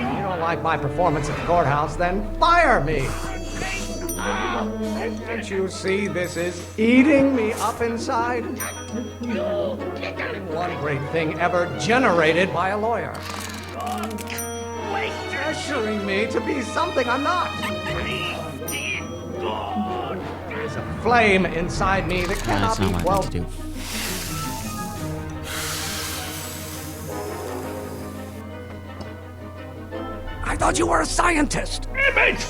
don't like my performance at the courthouse, then fire me. Can't you see this is eating me up inside? One great thing ever generated by a lawyer. Pressuring me to be something I'm not. There's a flame inside me that cannot That's not be what I quelled. meant to do. I thought you were a scientist. Emmett!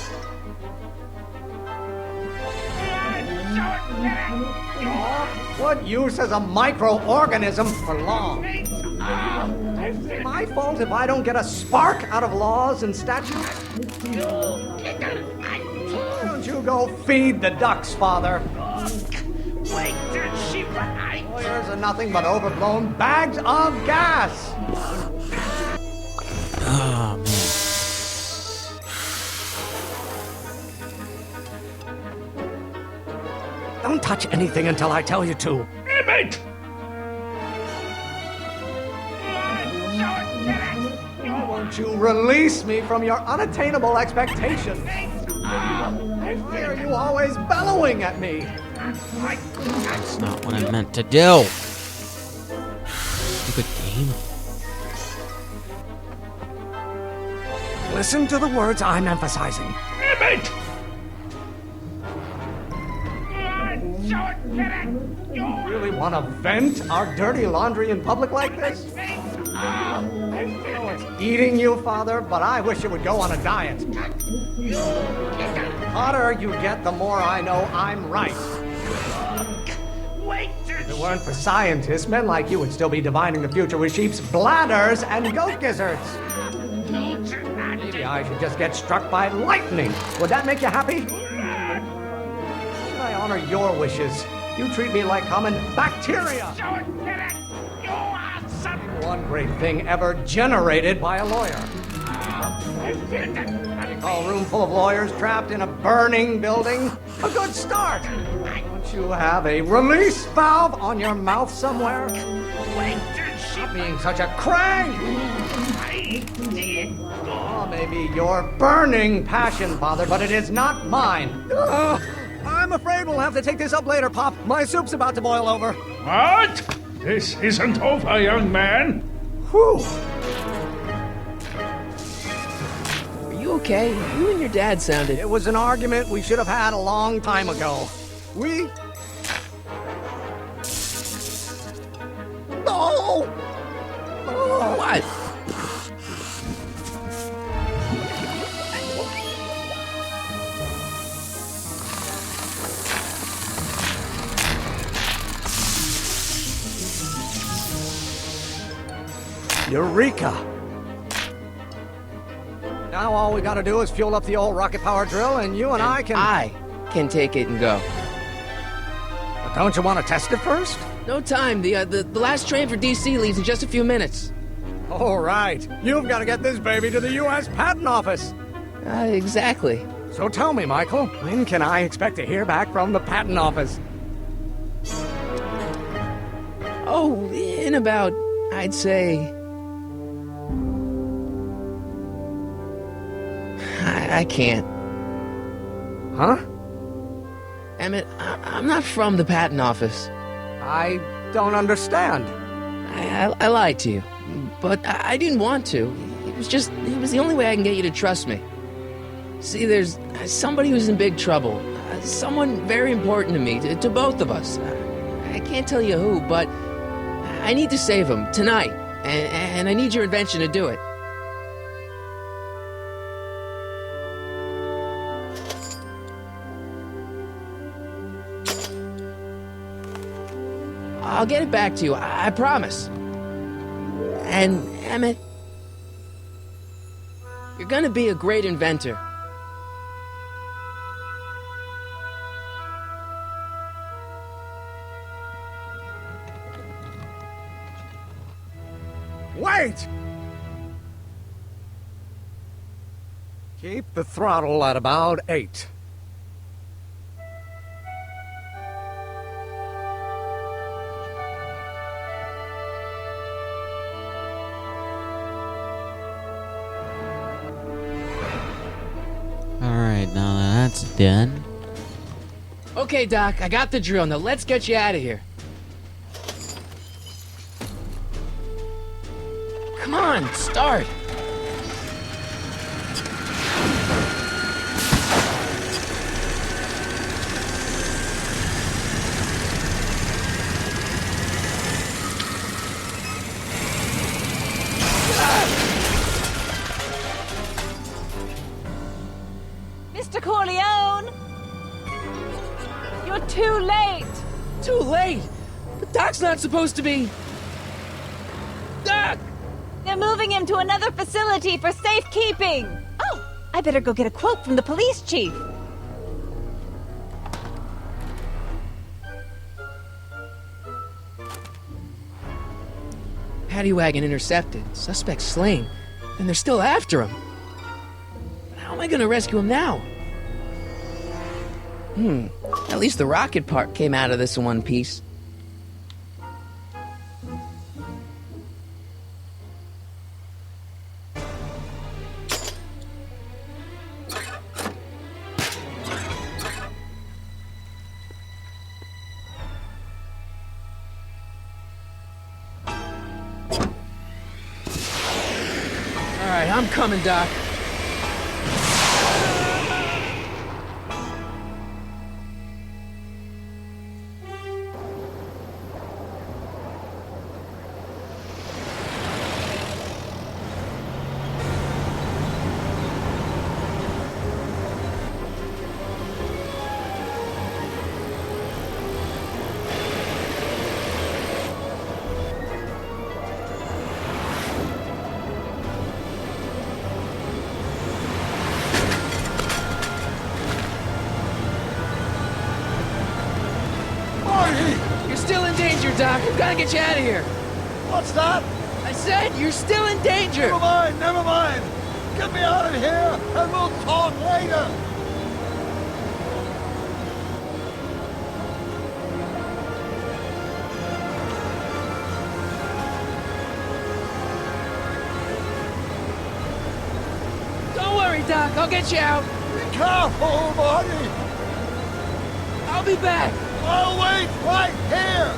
What use is a microorganism for law? My fault if I don't get a spark out of laws and statutes? Why don't you go feed the ducks, Father? Wait till she nothing but overblown bags of gas. Oh, man. Don't touch anything until I tell you to. Emmett! Why won't you release me from your unattainable expectations? Why are you always bellowing at me? That's not what I meant to do. Stupid game. Listen to the words I'm emphasizing. Emmett! You really want to vent our dirty laundry in public like this? I know it's eating you, Father, but I wish you would go on a diet. The hotter you get, the more I know I'm right. If it weren't for scientists, men like you would still be divining the future with sheep's bladders and goat gizzards. Maybe I should just get struck by lightning. Would that make you happy? Should I honor your wishes? You treat me like common bacteria. One great thing ever generated by a lawyer. A room full of lawyers trapped in a burning building. A good start. Don't you have a release valve on your mouth somewhere? Stop being such a crank. Oh, maybe your burning passion, Father, but it is not mine. I'm afraid we'll have to take this up later, Pop. My soup's about to boil over. What? This isn't over, young man. Whew. Are you okay? You and your dad sounded... It was an argument we should have had a long time ago. We... No! What? Eureka! Now all we gotta do is fuel up the old rocket power drill and you and I can take it and go. But don't you want to test it first? No time. The last train for DC leaves in just a few minutes. All right. You've got to get this baby to the U.S. Patent Office. Exactly. So tell me, Michael, when can I expect to hear back from the Patent Office? Oh, in about, I'd say... I can't. Huh? Emmett, I'm not from the patent office. I don't understand. I lied to you, but I didn't want to. It was the only way I can get you to trust me. See, there's somebody who's in big trouble. Someone very important to me, to both of us. I can't tell you who, but I need to save him tonight, and I need your invention to do it. I'll get it back to you, I promise. And, Emmett, you're gonna be a great inventor. Wait! Keep the throttle at about 8. Alright, now that that's done. Okay, Doc, I got the drill. Now let's get you out of here. Come on, start. Mr. Corleone! You're too late! Too late? But Doc's not supposed to be... Doc! They're moving him to another facility for safekeeping! Oh, I better go get a quote from the police chief. Paddy wagon intercepted, suspect slain, and they're still after him. But how am I gonna rescue him now? At least the rocket part came out of this in one piece. Alright, I'm coming, Doc. You're still in danger, Doc. I've got to get you out of here. What's that? I said you're still in danger. Never mind, never mind. Get me out of here, and we'll talk later. Don't worry, Doc. I'll get you out. Be careful, Marty. I'll be back. I'll wait right here.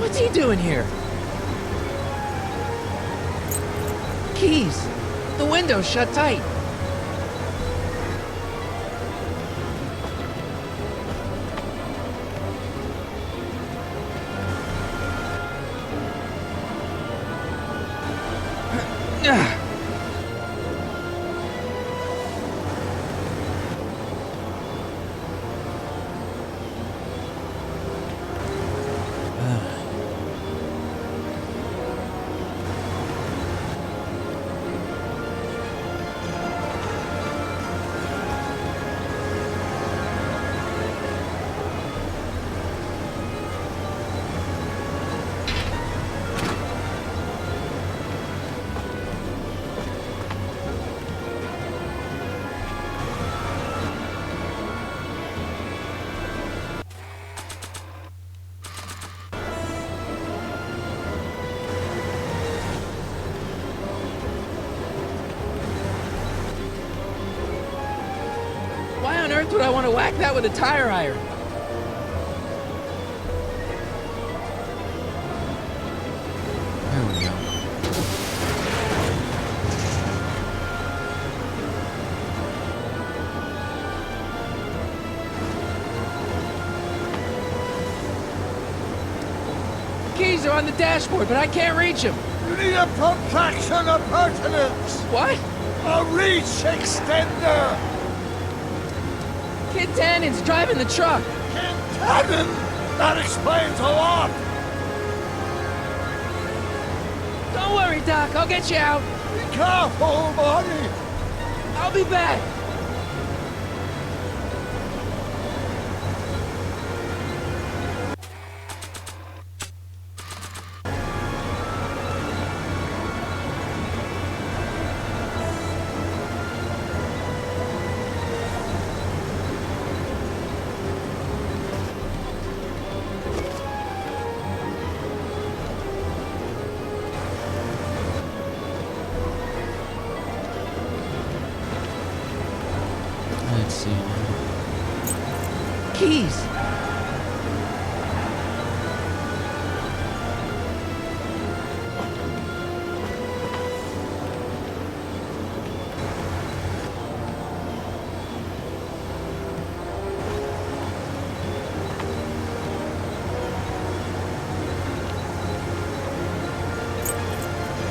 What's he doing here? Keys. The window's shut tight. Why on earth would I want to whack that with a tire iron? There we go. Keys are on the dashboard, but I can't reach them. You need a protraction appurtenance. What? A reach extender. Kid Tannen's driving the truck. Kid Tannen? That explains a lot. Don't worry, Doc. I'll get you out. Be careful, Marty. I'll be back. Let's see. Keys.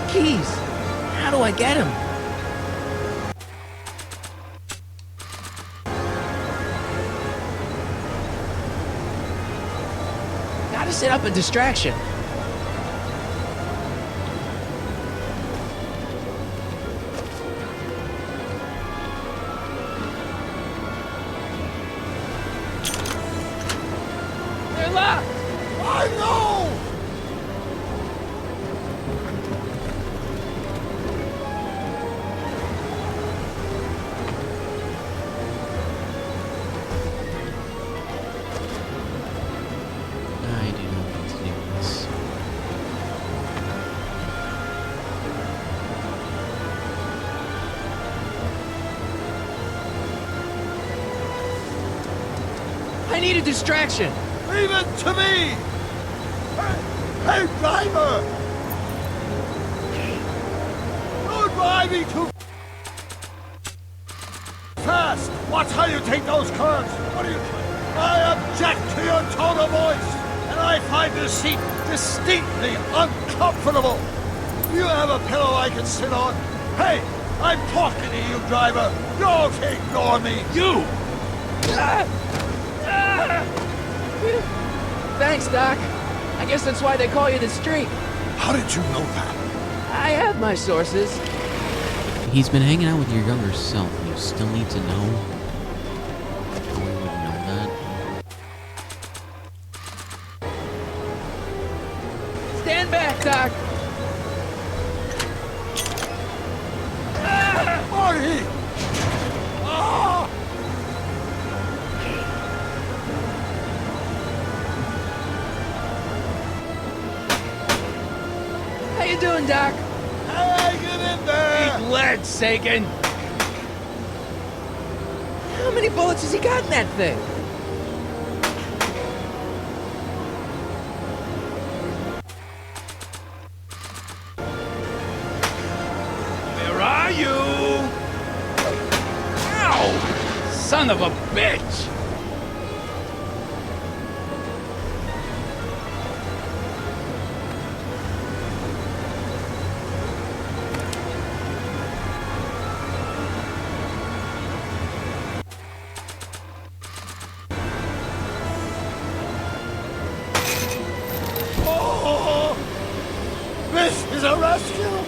Keys. How do I get him? Gotta set up a distraction. need a distraction. Leave it to me! Hey, driver! Don't drive me too fast! Watch how you take those curves! What are you trying? I object to your tone of voice, and I find this seat distinctly uncomfortable. Do you have a pillow I can sit on? Hey, I'm talking to you, driver. Don't ignore me. You! Thanks, Doc. I guess that's why they call you the Streak. How did you know that? I have my sources. He's been hanging out with your younger self, and you still need to know how he would know that. Stand back, Doc. Marty! Ah! How you doing, Doc? Hey, get in there! Eat lead, Sagan! How many bullets has he got in that thing? Where are you? Ow! Son of a bitch! Oh! This is a rescue!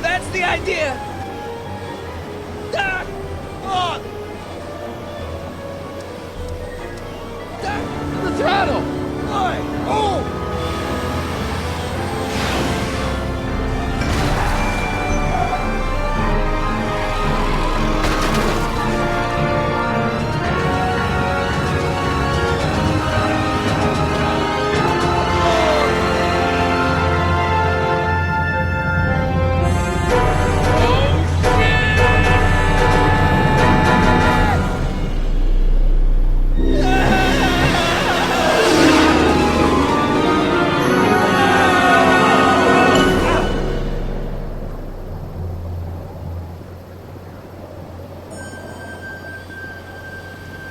That's the idea. Doc! On! Doc! The throttle! Why? Oh!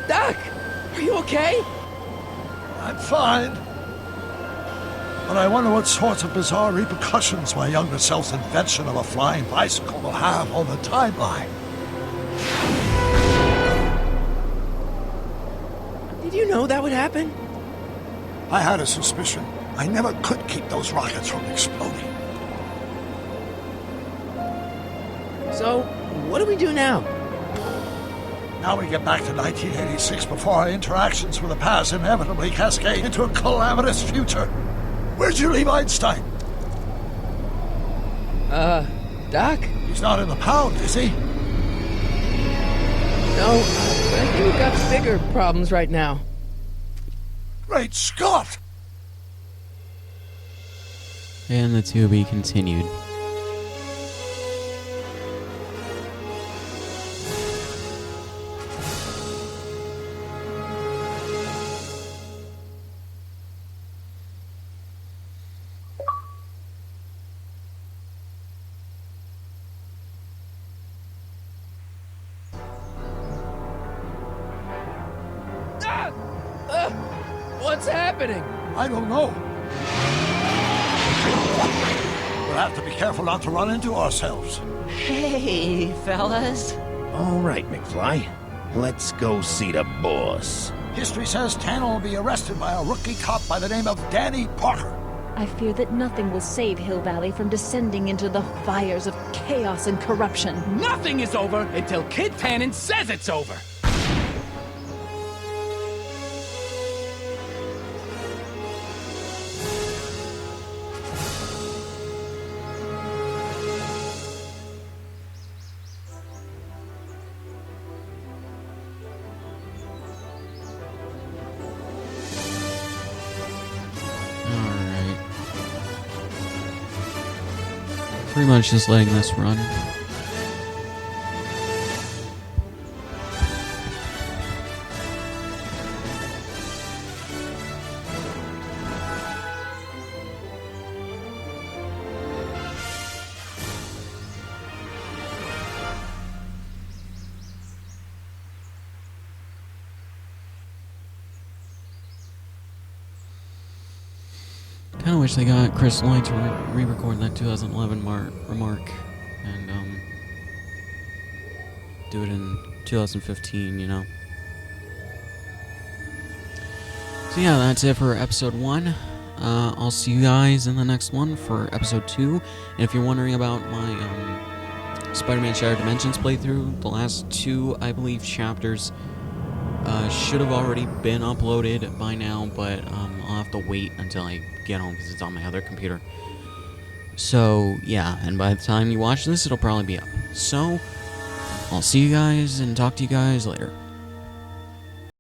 Doc! Are you okay? I'm fine. But I wonder what sorts of bizarre repercussions my younger self's invention of a flying bicycle will have on the timeline. Did you know that would happen? I had a suspicion. I never could keep those rockets from exploding. So, what do we do now? Now we get back to 1986 before our interactions with the past inevitably cascade into a calamitous future. Where'd you leave Einstein? Doc? He's not in the pound, is he? No, but I think we've got bigger problems right now. Great Scott! And the to be continued. What's happening? I don't know. We'll have to be careful not to run into ourselves. Hey, fellas. All right, McFly. Let's go see the boss. History says Tanner will be arrested by a rookie cop by the name of Danny Parker. I fear that nothing will save Hill Valley from descending into the fires of chaos and corruption. Nothing is over until Kid Tannen says it's over! Alright. Pretty much just letting this run. wish they got Chris Lloyd to re-record that 2011 remark and do it in 2015, you know. So yeah, that's it for episode 1. I'll see you guys in the next one for episode 2. And if you're wondering about my Spider-Man Shattered Dimensions playthrough, the last 2, I believe, chapters should have already been uploaded by now, but I'll have to wait until I get home because it's on my other computer. So yeah, and by the time you watch this, it'll probably be up. So I'll see you guys and talk to you guys later.